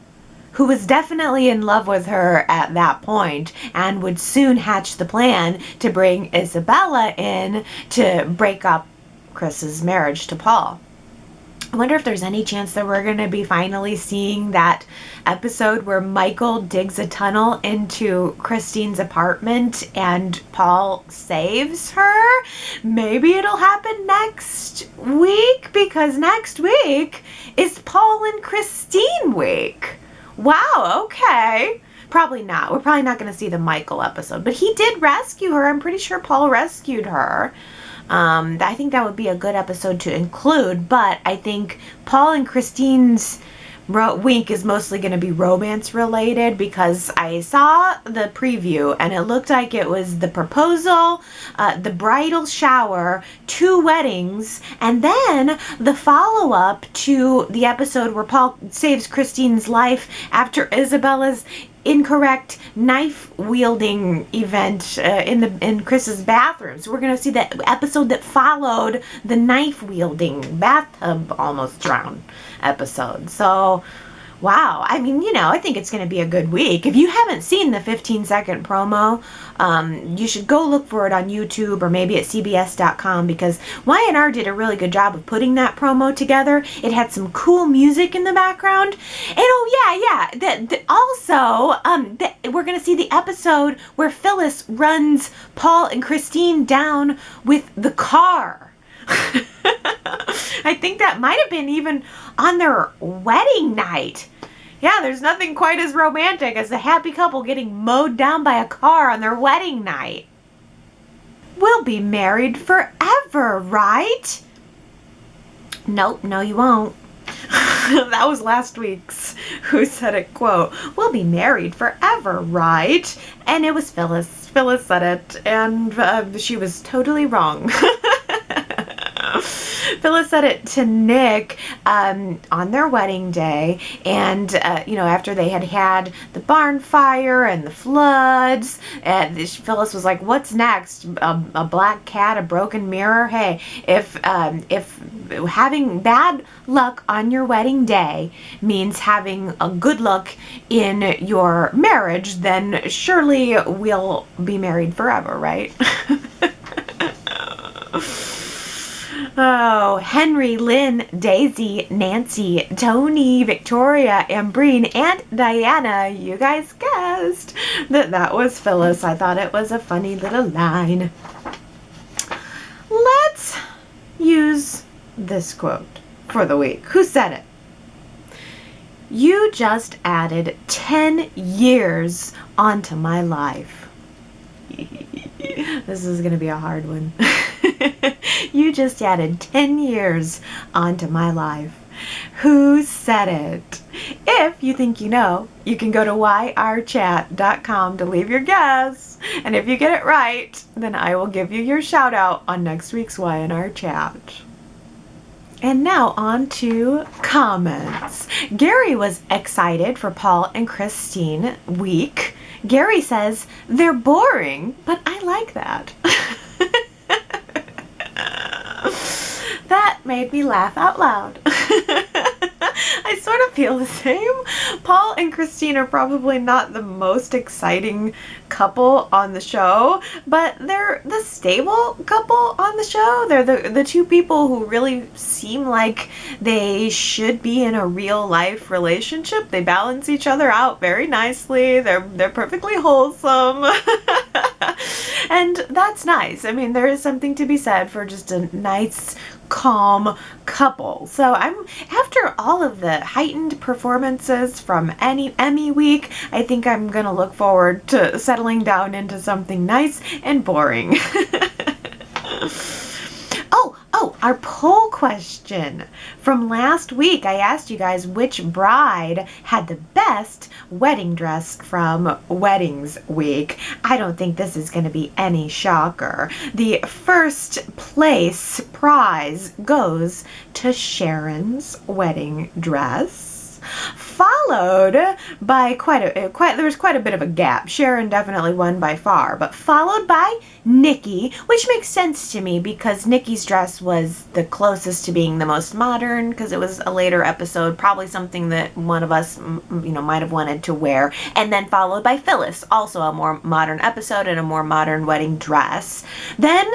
who was definitely in love with her at that point and would soon hatch the plan to bring Isabella in to break up Chris's marriage to Paul. I wonder if there's any chance that we're going to be finally seeing that episode where Michael digs a tunnel into Christine's apartment and Paul saves her. Maybe it'll happen next week, because next week is Paul and Christine week. Wow, okay. Probably not. We're probably not going to see the Michael episode, but he did rescue her. I'm pretty sure Paul rescued her. I think that would be a good episode to include, but I think Paul and Christine's week is mostly going to be romance related, because I saw the preview and it looked like it was the proposal, the bridal shower, 2 weddings, and then the follow-up to the episode where Paul saves Christine's life after Isabella's incorrect knife wielding event in Chris's bathroom. So we're going to see the episode that followed the knife wielding bathtub almost drowned episode. So wow, I mean, I think it's going to be a good week. If you haven't seen the 15-second promo, you should go look for it on YouTube or maybe at cbs.com, because Y&R did a really good job of putting that promo together. It had some cool music in the background. And also, we're going to see the episode where Phyllis runs Paul and Christine down with the car. I think that might have been even on their wedding night. Yeah, there's nothing quite as romantic as a happy couple getting mowed down by a car on their wedding night. We'll be married forever, right? Nope, no you won't. That was last week's Who Said It quote. We'll be married forever, right? And it was Phyllis. Phyllis said it, and she was totally wrong. Phyllis said it to Nick on their wedding day, and after they had the barn fire and the floods, Phyllis was like, "What's next? A black cat, a broken mirror? Hey, if having bad luck on your wedding day means having a good luck in your marriage, then surely we'll be married forever, right?" Oh, Henry, Lynn, Daisy, Nancy, Tony, Victoria, Ambreen, and Diana, you guys guessed that was Phyllis. I thought it was a funny little line. Let's use this quote for the week. Who said it? You just added 10 years onto my life. This is going to be a hard one. You just added 10 years onto my life. Who said it? If you think you know, you can go to yrchat.com to leave your guess. And if you get it right, then I will give you your shout out on next week's Y&R Chat. And now on to comments. Gary was excited for Paul and Christine week. Gary says, they're boring, but I like that. That made me laugh out loud. I sort of feel the same. Paul and Christine are probably not the most exciting couple on the show, but they're the stable couple on the show. They're the two people who really seem like they should be in a real life relationship. They balance each other out very nicely. They're perfectly wholesome. And that's nice. I mean, there is something to be said for just a nice, calm couple. So after all of the heightened performances from Emmy week, I think I'm gonna look forward to settling down into something nice and boring. Oh, our poll question from last week. I asked you guys which bride had the best wedding dress from Weddings Week. I don't think this is going to be any shocker. The first place prize goes to Sharon's wedding dress. followed by there was quite a bit of a gap. Sharon definitely won by far, but followed by Nikki, which makes sense to me because Nikki's dress was the closest to being the most modern because it was a later episode, probably something that one of us, might have wanted to wear. And then followed by Phyllis, also a more modern episode and a more modern wedding dress. Then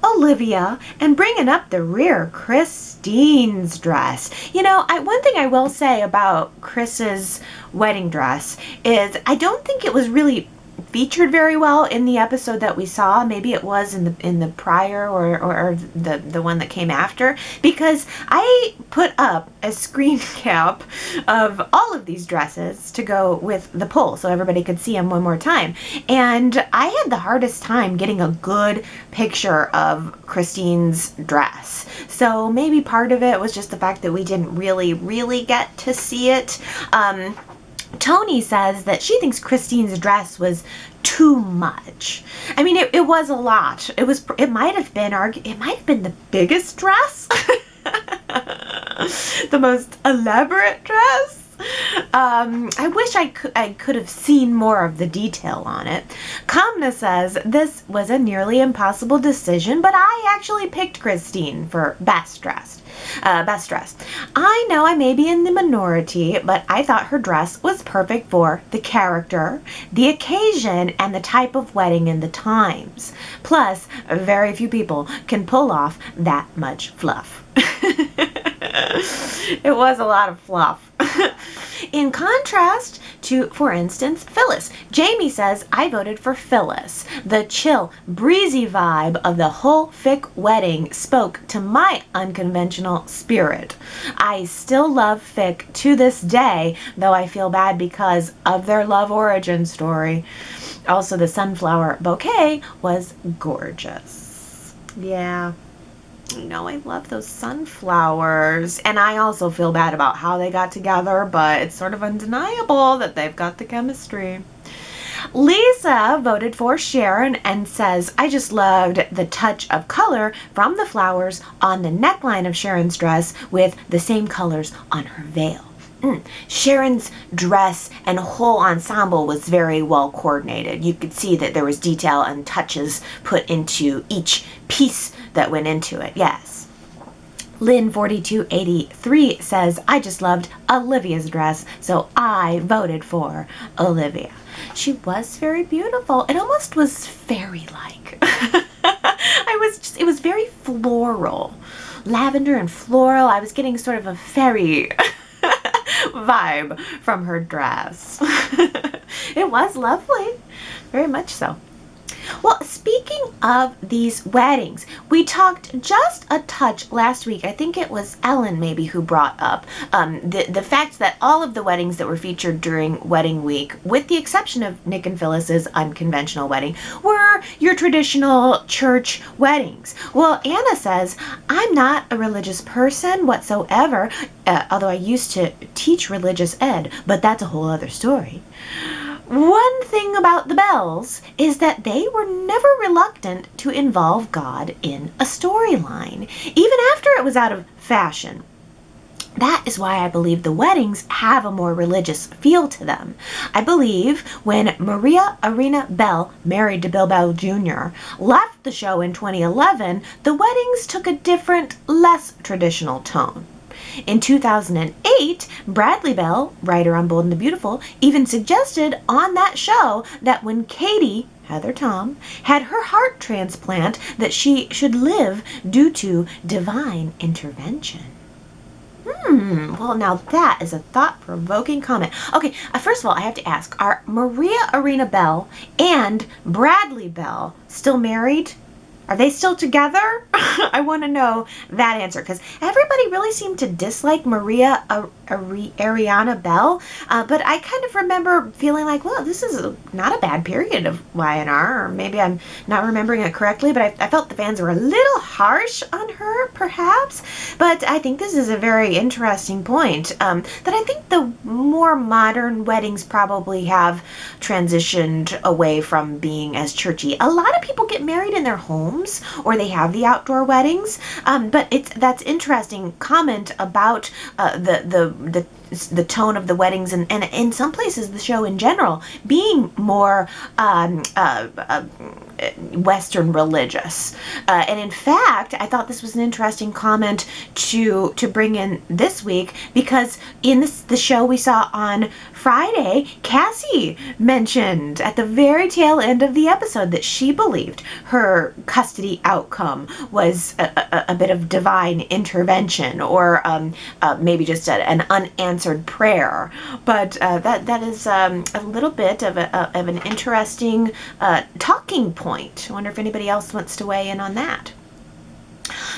Olivia, and bringing up the rear, Christine's dress. One thing I will say about Chris's wedding dress is I don't think it was really featured very well in the episode that we saw. Maybe it was in the prior or the one that came after, because I put up a screen cap of all of these dresses to go with the poll so everybody could see them one more time, and I had the hardest time getting a good picture of Christine's dress. So maybe part of it was just the fact that we didn't really get to see it. Tony says that she thinks Christine's dress was too much. I mean, it was a lot. It might have been the biggest dress, the most elaborate dress. I wish I could have seen more of the detail on it. Kamna says this was a nearly impossible decision, but I actually picked Christine for best dressed. I know I may be in the minority, but I thought her dress was perfect for the character, the occasion, and the type of wedding and the times. Plus, very few people can pull off that much fluff. It was a lot of fluff. In contrast to, for instance, Phyllis. Jamie says, I voted for Phyllis. The chill, breezy vibe of the whole fic wedding spoke to my unconventional spirit. I still love fic to this day, though I feel bad because of their love origin story. Also, the sunflower bouquet was gorgeous. Yeah. I love those sunflowers. And I also feel bad about how they got together, but it's sort of undeniable that they've got the chemistry. Lisa voted for Sharon and says, I just loved the touch of color from the flowers on the neckline of Sharon's dress with the same colors on her veil. Sharon's dress and whole ensemble was very well coordinated. You could see that there was detail and touches put into each piece that went into it. Yes. Lynn4283 says, I just loved Olivia's dress, so I voted for Olivia. She was very beautiful. It almost was fairy-like. It was very floral. Lavender and floral. I was getting sort of a fairy vibe from her dress. It was lovely. Very much so. Well, speaking of these weddings, we talked just a touch last week. I think it was Ellen maybe who brought up the fact that all of the weddings that were featured during wedding week, with the exception of Nick and Phyllis's unconventional wedding, were your traditional church weddings. Well, Anna says, I'm not a religious person whatsoever, although I used to teach religious ed, but that's a whole other story. One thing about the Bells is that they were never reluctant to involve God in a storyline, even after it was out of fashion. That is why I believe the weddings have a more religious feel to them. I believe when Maria Arena Bell, married to Bill Bell Jr., left the show in 2011, the weddings took a different, less traditional tone. In 2008, Bradley Bell, writer on Bold and the Beautiful, even suggested on that show that when Katie, Heather Tom, had her heart transplant, that she should live due to divine intervention. Well, now that is a thought-provoking comment. Okay, first of all, I have to ask, are Maria Arena Bell and Bradley Bell still married? Are they still together? I want to know that answer, because everybody really seemed to dislike Maria Ariana Bell, but I kind of remember feeling like, well, this is not a bad period of Y&R, or maybe I'm not remembering it correctly, but I felt the fans were a little harsh on her, perhaps, but I think this is a very interesting point, that I think the more modern weddings probably have transitioned away from being as churchy. A lot of people get married in their homes, or they have the outdoor weddings, but that's interesting comment about the the tone of the weddings and in some places the show in general being more Western religious. And in fact, I thought this was an interesting comment to bring in this week, because in the show we saw on Friday, Cassie mentioned at the very tail end of the episode that she believed her custody outcome was a bit of divine intervention, or maybe just an unanswered prayer. But that is a little bit of an interesting talking point. I wonder if anybody else wants to weigh in on that.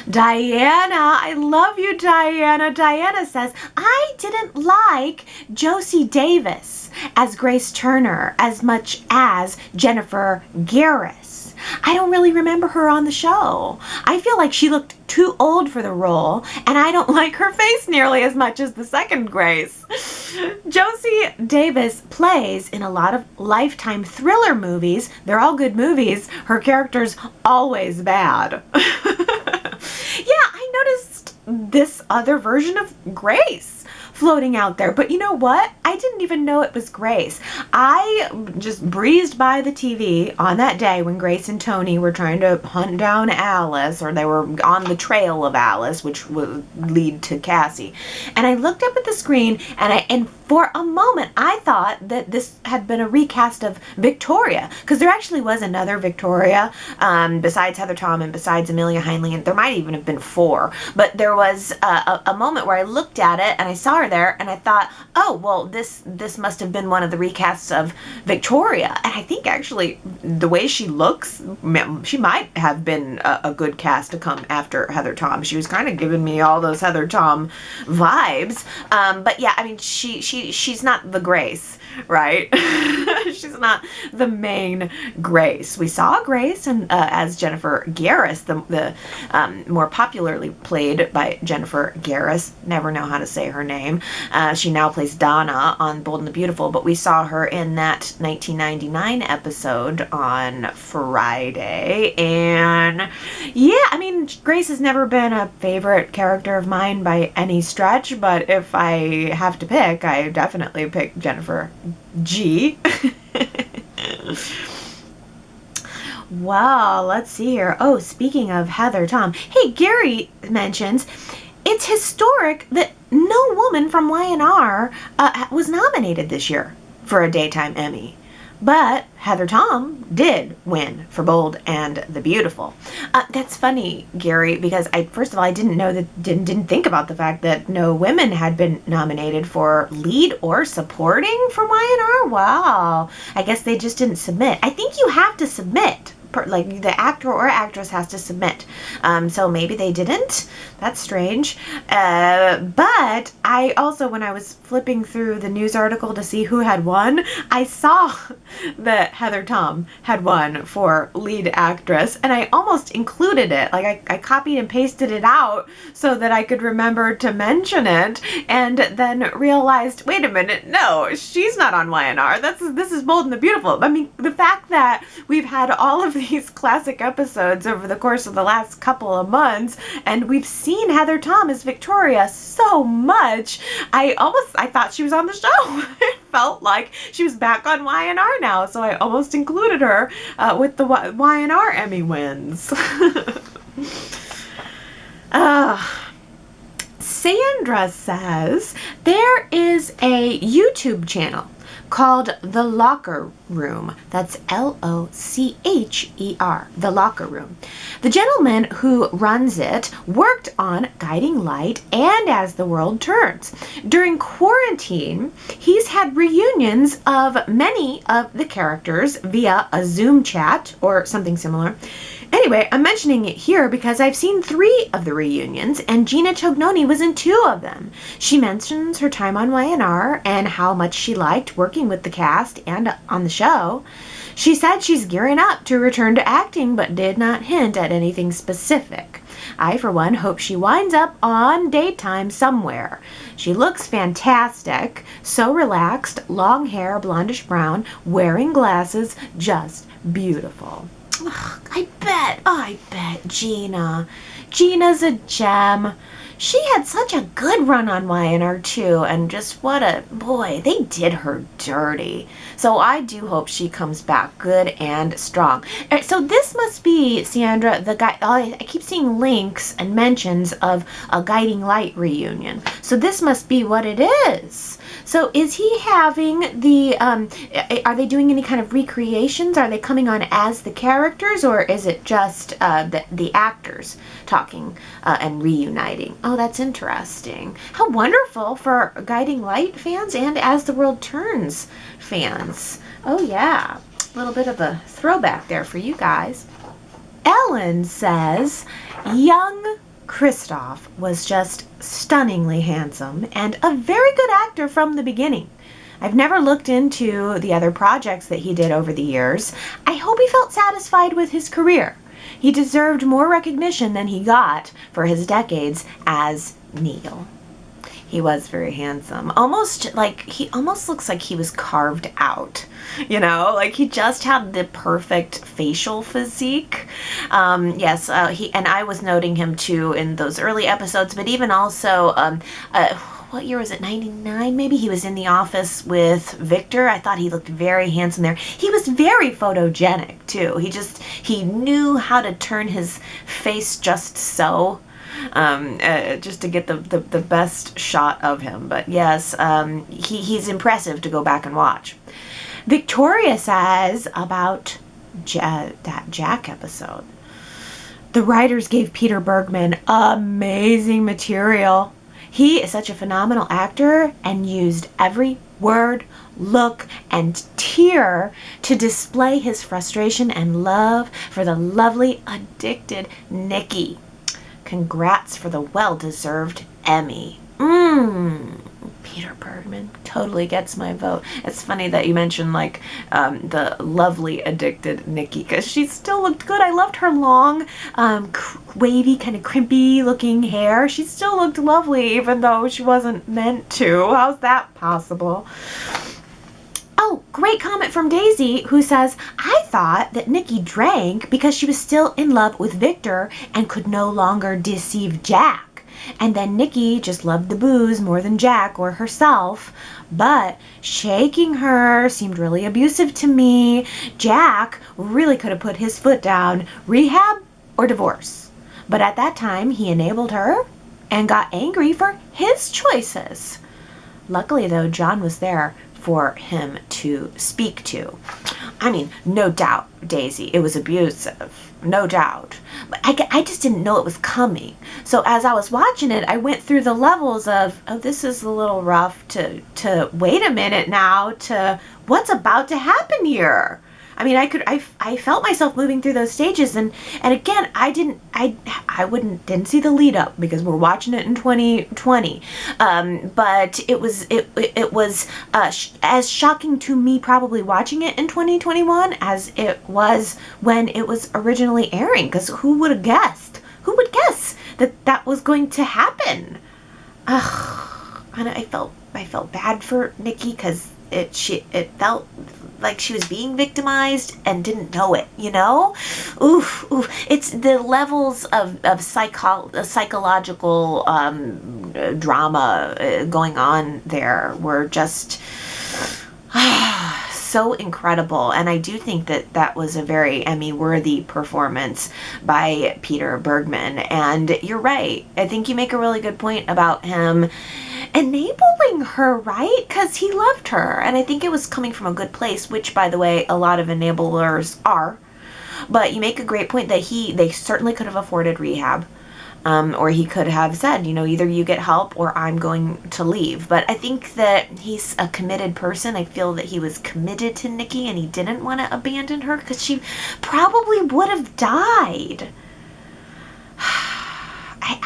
Diana, I love you, Diana. Diana says, I didn't like Josie Davis as Grace Turner as much as Jennifer Garris. I don't really remember her on the show. I feel like she looked too old for the role, and I don't like her face nearly as much as the second Grace. Josie Davis plays in a lot of Lifetime thriller movies. They're all good movies. Her character's always bad. Yeah, I noticed this other version of Grace floating out there, but you know what? I didn't even know it was Grace. I just breezed by the TV on that day when Grace and Tony were trying to hunt down Alice, or they were on the trail of Alice, which would lead to Cassie. And I looked up at the screen, and for a moment I thought that this had been a recast of Victoria, because there actually was another Victoria besides Heather Tom and besides Amelia Heinle, and there might even have been 4. But there was a moment where I looked at it and I saw her there, and I thought, oh, well, this must have been one of the recasts of Victoria. And I think actually the way she looks, she might have been a good cast to come after Heather Tom. She was kind of giving me all those Heather Tom vibes. But yeah, I mean, she's not the Grace, right? She's not the main Grace. We saw Grace and as Jennifer Garris, the more popularly played by Jennifer Garris. Never know how to say her name. She now plays Donna on Bold and the Beautiful, but we saw her in that 1999 episode on Friday. And yeah, I mean, Grace has never been a favorite character of mine by any stretch, but if I have to pick, I definitely pick Jennifer G. Well, let's see here. Oh, speaking of Heather Tom, hey, Gary mentions it's historic that no woman from Y&R was nominated this year for a daytime Emmy. But Heather Tom did win for Bold and the Beautiful. That's funny, Gary, because first of all, I didn't think about the fact that no women had been nominated for lead or supporting for Y&R. Wow. I guess they just didn't submit. I think you have to submit. Like the actor or actress has to submit. So maybe they didn't. That's strange. But I also, when I was flipping through the news article to see who had won, I saw that Heather Tom had won for lead actress, and I almost included it. Like I copied and pasted it out so that I could remember to mention it, and then realized, wait a minute, no, she's not on Y&R. This is Bold and the Beautiful. I mean, the fact that we've had all of these classic episodes over the course of the last couple of months, and we've seen Heather Tom as Victoria so much, I thought she was on the show. It felt like she was back on Y&R now, so I almost included her with the Y&R Emmy wins. Sandra says there is a YouTube channel called The Locker Room. That's Locher, The Locker Room. The gentleman who runs it worked on Guiding Light and As the World Turns. During quarantine, he's had reunions of many of the characters via a Zoom chat or something similar. Anyway, I'm mentioning it here because I've seen 3 of the reunions, and Gina Tognoni was in 2 of them. She mentions her time on Y&R and how much she liked working with the cast and on the show. She said she's gearing up to return to acting, but did not hint at anything specific. I, for one, hope she winds up on daytime somewhere. She looks fantastic, so relaxed, long hair, blondish brown, wearing glasses, just beautiful. Ugh, I bet Gina. Gina's a gem. she had such a good run on Y&R too, and just what a boy, they did her dirty. So I do hope she comes back good and strong. So this must be, Sandra, the guy. I keep seeing links and mentions of a Guiding Light reunion. So this must be what it is. So is he having the, are they doing any kind of recreations? Are they coming on as the characters, or is it just the actors talking and reuniting? Oh, that's interesting. How wonderful for Guiding Light fans and As the World Turns fans. Oh yeah, a little bit of a throwback there for you guys. Ellen says, young Kristoff was just stunningly handsome and a very good actor from the beginning. I've never looked into the other projects that he did over the years. I hope he felt satisfied with his career. He deserved more recognition than he got for his decades as Neil. He was very handsome. He almost looks like he was carved out. You know, like he just had the perfect facial physique. Yes, and I was noting him too in those early episodes, but even also, what year was it? 99 maybe? He was in The Office with Victor. I thought he looked very handsome there. He was very photogenic too. He knew how to turn his face just so. Just to get the best shot of him. But yes, he's impressive to go back and watch. Victoria says about that Jack episode. The writers gave Peter Bergman amazing material. He is such a phenomenal actor and used every word, look, and tear to display his frustration and love for the lovely, addicted Nikki. Congrats for the well-deserved Emmy. Peter Bergman totally gets my vote. It's funny that you mentioned the lovely addicted Nikki, because she still looked good. I loved her long, wavy, kind of crimpy looking hair. She still looked lovely even though she wasn't meant to. How's that possible? Oh, great comment from Daisy, who says, I thought that Nikki drank because she was still in love with Victor and could no longer deceive Jack. And then Nikki just loved the booze more than Jack or herself. But shaking her seemed really abusive to me. Jack really could have put his foot down, rehab or divorce. But at that time, he enabled her and got angry for his choices. Luckily, though, John was there for him to speak to. I mean, no doubt, Daisy, it was abusive. No doubt. But I just didn't know it was coming. So as I was watching it, I went through the levels of, oh, this is a little rough, to wait a minute now, to what's about to happen here. I mean, I felt myself moving through those stages, and again, I didn't see the lead up because we're watching it in 2020. But it was as shocking to me probably watching it in 2021 as it was when it was originally airing. Because who would have guessed? Who would guess that was going to happen? And I felt bad for Nikki because it felt like she was being victimized and didn't know it, you know? Oof. It's the levels of psychological drama going on there were just so incredible. And I do think that was a very Emmy-worthy performance by Peter Bergman. And you're right. I think you make a really good point about him enabling her, right? Because he loved her, and I think it was coming from a good place, which, by the way, a lot of enablers are. But you make a great point that they certainly could have afforded rehab, or he could have said, you know, either you get help or I'm going to leave. But I think that he's a committed person. I feel that he was committed to Nikki, and he didn't want to abandon her because she probably would have died.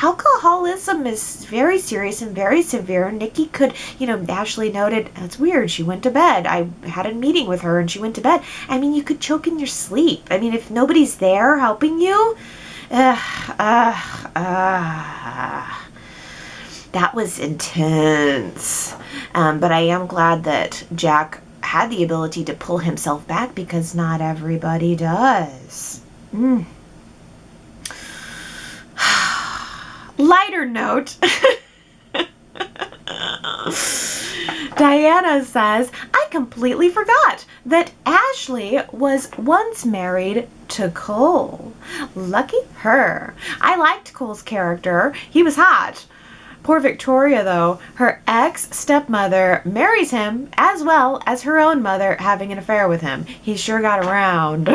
Alcoholism is very serious and very severe. Nikki could, you know, Ashley noted, that's weird, she went to bed. I had a meeting with her and she went to bed. I mean, you could choke in your sleep. I mean, if nobody's there helping you, that was intense. But I am glad that Jack had the ability to pull himself back, because not everybody does. lighter note, Diana says, I completely forgot that Ashley was once married to Cole. Lucky her. I liked Cole's character. He was hot. Poor Victoria, though. Her ex-stepmother marries him, as well as her own mother having an affair with him. He sure got around.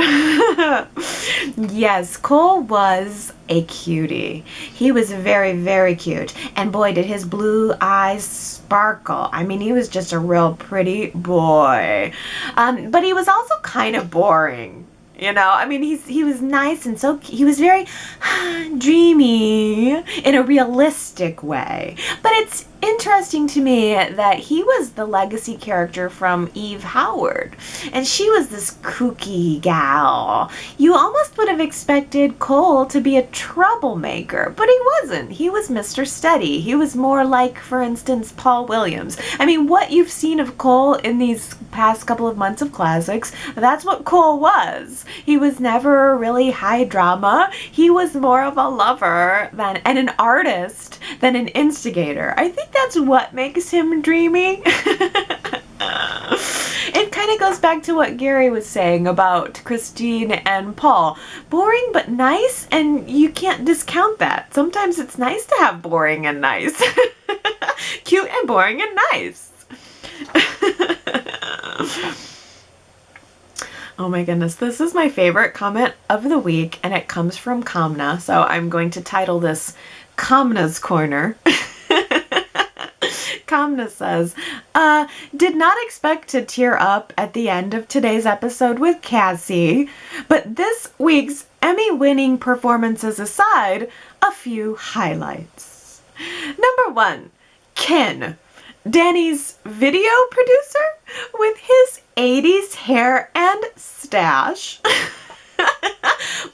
Yes, Cole was a cutie. He was very, very cute. And boy, did his blue eyes sparkle. I mean, he was just a real pretty boy. But he was also kind of boring. You know, I mean, he was nice and he was very dreamy in a realistic way. But it's interesting to me that he was the legacy character from Eve Howard, and she was this kooky gal. You almost would have expected Cole to be a troublemaker, but he wasn't. He was Mr. Steady. He was more like, for instance, Paul Williams. I mean, what you've seen of Cole in these past couple of months of classics, that's what Cole was. He was never really high drama. He was more of a lover and an artist than an instigator. I think that's what makes him dreamy. It kind of goes back to what Gary was saying about Christine and Paul. Boring but nice, and you can't discount that. Sometimes it's nice to have boring and nice. Cute and boring and nice. Oh my goodness, this is my favorite comment of the week, and it comes from Kamna, so I'm going to title this Kamna's Corner. Kamna says, did not expect to tear up at the end of today's episode with Cassie, but this week's Emmy-winning performances aside, a few highlights. Number 1, Ken, Danny's video producer with his 80s hair and stash.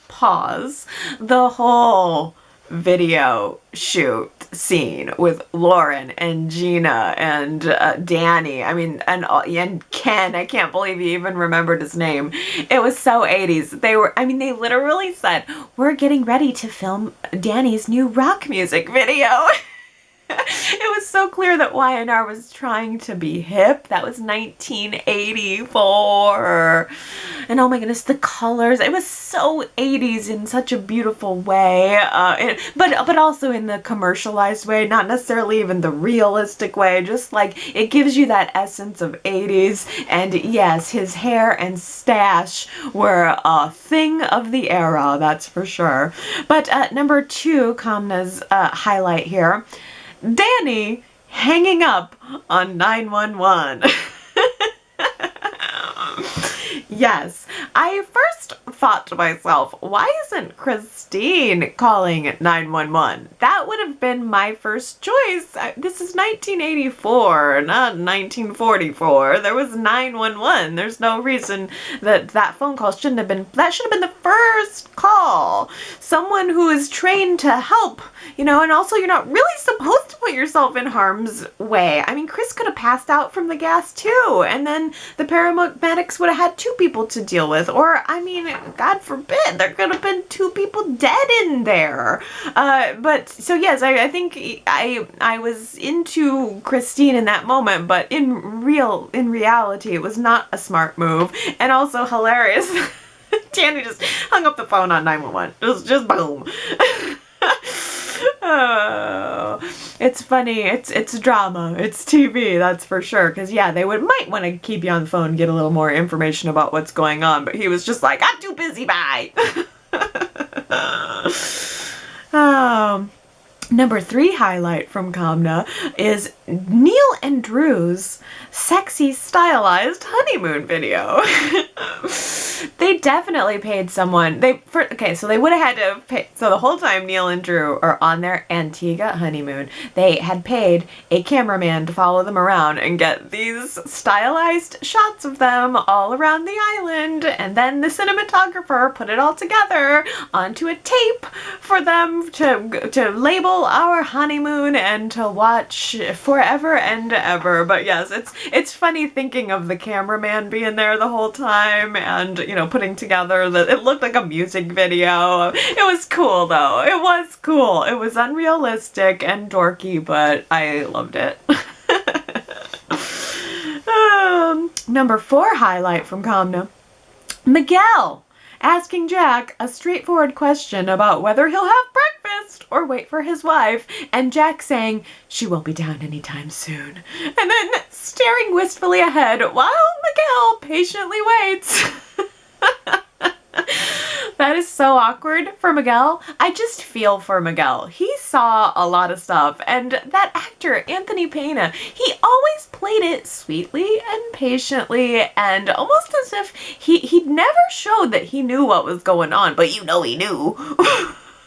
Pause. The whole video shoot scene with Lauren and Gina and Danny, I mean, and Ken, I can't believe he even remembered his name. It was so 80s. They literally said, we're getting ready to film Danny's new rock music video. It was so clear that Y&R was trying to be hip. That was 1984. And oh my goodness, the colors. It was so 80s in such a beautiful way. But also in the commercialized way, not necessarily even the realistic way. Just like it gives you that essence of 80s. And yes, his hair and stash were a thing of the era, that's for sure. But number 2, Kamna's highlight here. Danny hanging up on 911. Yes, I first thought to myself, why isn't Christine calling 911? That would have been my first choice. This is 1984, not 1944. There was 911. There's no reason that phone call shouldn't have been, that should have been the first call. Someone who is trained to help, you know, and also you're not really supposed to put yourself in harm's way. I mean, Chris could have passed out from the gas too, and then the paramedics would have had 2 people to deal with, or I mean, God forbid, there could have been 2 people dead in there. But so yes, I think I was into Christine in that moment, but in reality, it was not a smart move, and also hilarious. Danny just hung up the phone on 911. It was just boom. Oh, it's funny. It's drama. It's TV, that's for sure. Because yeah, they might want to keep you on the phone and get a little more information about what's going on. But he was just like, I'm too busy, bye. Number 3 highlight from Kamna is Neil and Drew's sexy stylized honeymoon video. They definitely paid someone. So they would have had to pay. So the whole time Neil and Drew are on their Antigua honeymoon, they had paid a cameraman to follow them around and get these stylized shots of them all around the island, and then the cinematographer put it all together onto a tape for them to label our honeymoon and to watch forever and ever. But yes, it's funny thinking of the cameraman being there the whole time, and you know, putting together it looked like a music video. It was cool though. It was cool. It was unrealistic and dorky, but I loved it. Number 4 highlight from Kamna. Miguel asking Jack a straightforward question about whether he'll have breakfast or wait for his wife, and Jack saying she won't be down anytime soon, and then staring wistfully ahead while Miguel patiently waits. That is so awkward for Miguel. I just feel for Miguel. He saw a lot of stuff, and that actor, Anthony Pena, he always played it sweetly and patiently, and almost as if he never showed that he knew what was going on, but you know he knew.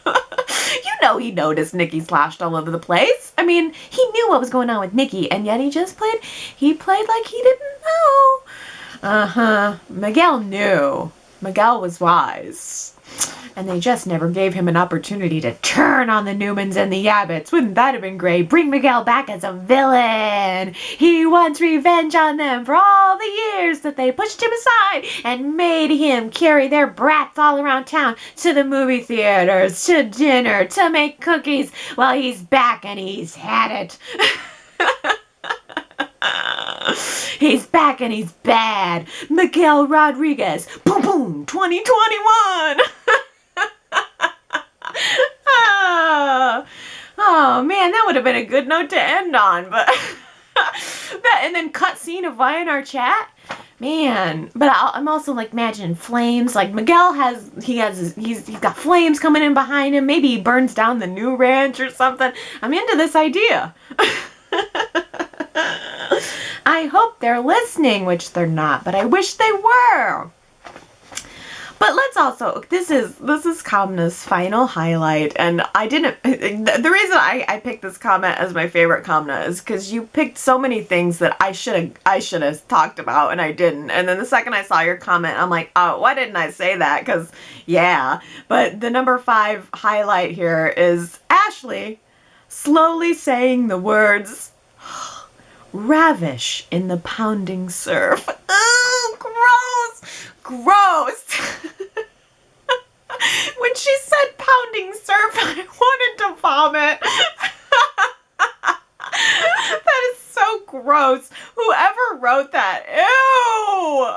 You know he noticed Nikki slashed all over the place. I mean, he knew what was going on with Nikki, and yet he played like he didn't know. Miguel knew. Miguel was wise. And they just never gave him an opportunity to turn on the Newmans and the Abbotts. Wouldn't that have been great? Bring Miguel back as a villain. He wants revenge on them for all the years that they pushed him aside and made him carry their brats all around town to the movie theaters, to dinner, to make cookies. Well, he's back and he's had it. He's back and he's bad. Miguel Rodriguez. Boom, boom, 2021. Oh, man, that would have been a good note to end on. But and then cut scene of Y&R Chat. Man, but I'm also like imagining flames. Like Miguel he's got flames coming in behind him. Maybe he burns down the new ranch or something. I'm into this idea. I hope they're listening, which they're not, but I wish they were. But let's also, this is Kamna's final highlight, and the reason I picked this comment as my favorite Kamna is because you picked so many things that I should have talked about, and I didn't. And then the second I saw your comment, I'm like, oh, why didn't I say that? Because, yeah. But the number 5 highlight here is Ashley slowly saying the words, ravish in the pounding surf. Oh, gross! Gross! When she said pounding surf, I wanted to vomit. That is so gross. Whoever wrote that, ew!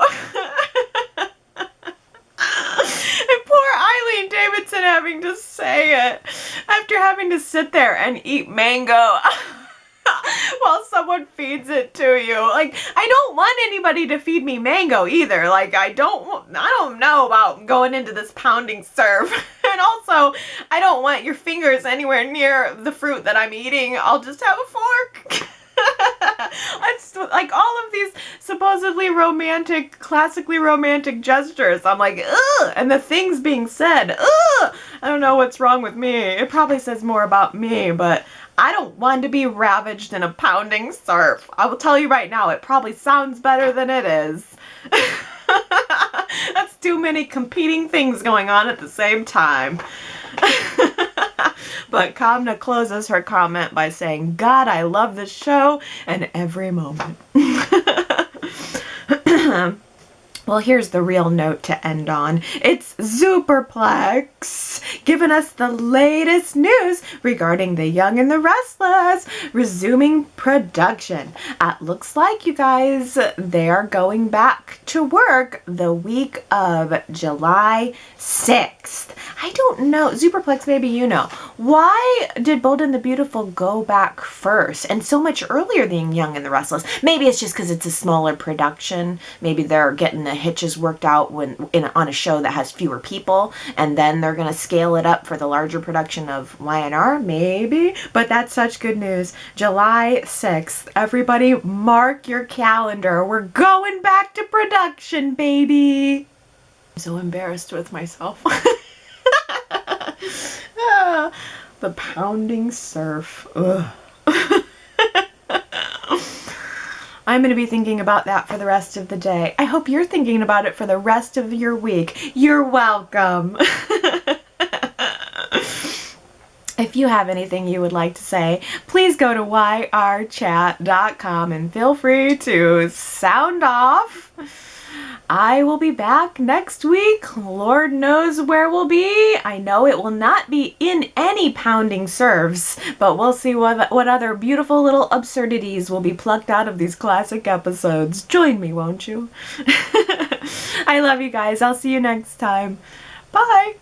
And poor Eileen Davidson having to say it after having to sit there and eat mango. While someone feeds it to you. Like, I don't want anybody to feed me mango either. Like, I don't know about going into this pounding surf. And also, I don't want your fingers anywhere near the fruit that I'm eating. I'll just have a fork. It's like all of these supposedly romantic, classically romantic gestures. I'm like, ugh, and the things being said, ugh. I don't know what's wrong with me. It probably says more about me, but I don't want to be ravaged in a pounding surf. I will tell you right now, it probably sounds better than it is. That's too many competing things going on at the same time. But Kamna closes her comment by saying, God, I love this show and every moment. Well, here's the real note to end on. It's Superplex giving us the latest news regarding The Young and the Restless resuming production. It looks like, you guys, they are going back to work the week of July 6th. I don't know. Superplex, maybe you know. Why did Bold and the Beautiful go back first and so much earlier than Young and the Restless? Maybe it's just because it's a smaller production. Maybe they're getting the hitches worked out on a show that has fewer people, and then they're going to scale it up for the larger production of Y&R. Maybe. But that's such good news. July 6th. Everybody mark your calendar. We're going back to production, baby. I'm so embarrassed with myself. The pounding surf. Ugh. I'm going to be thinking about that for the rest of the day. I hope you're thinking about it for the rest of your week. You're welcome. If you have anything you would like to say, please go to yrchat.com and feel free to sound off. I will be back next week. Lord knows where we'll be. I know it will not be in any pounding serves, but we'll see what other beautiful little absurdities will be plucked out of these classic episodes. Join me, won't you? I love you guys. I'll see you next time. Bye.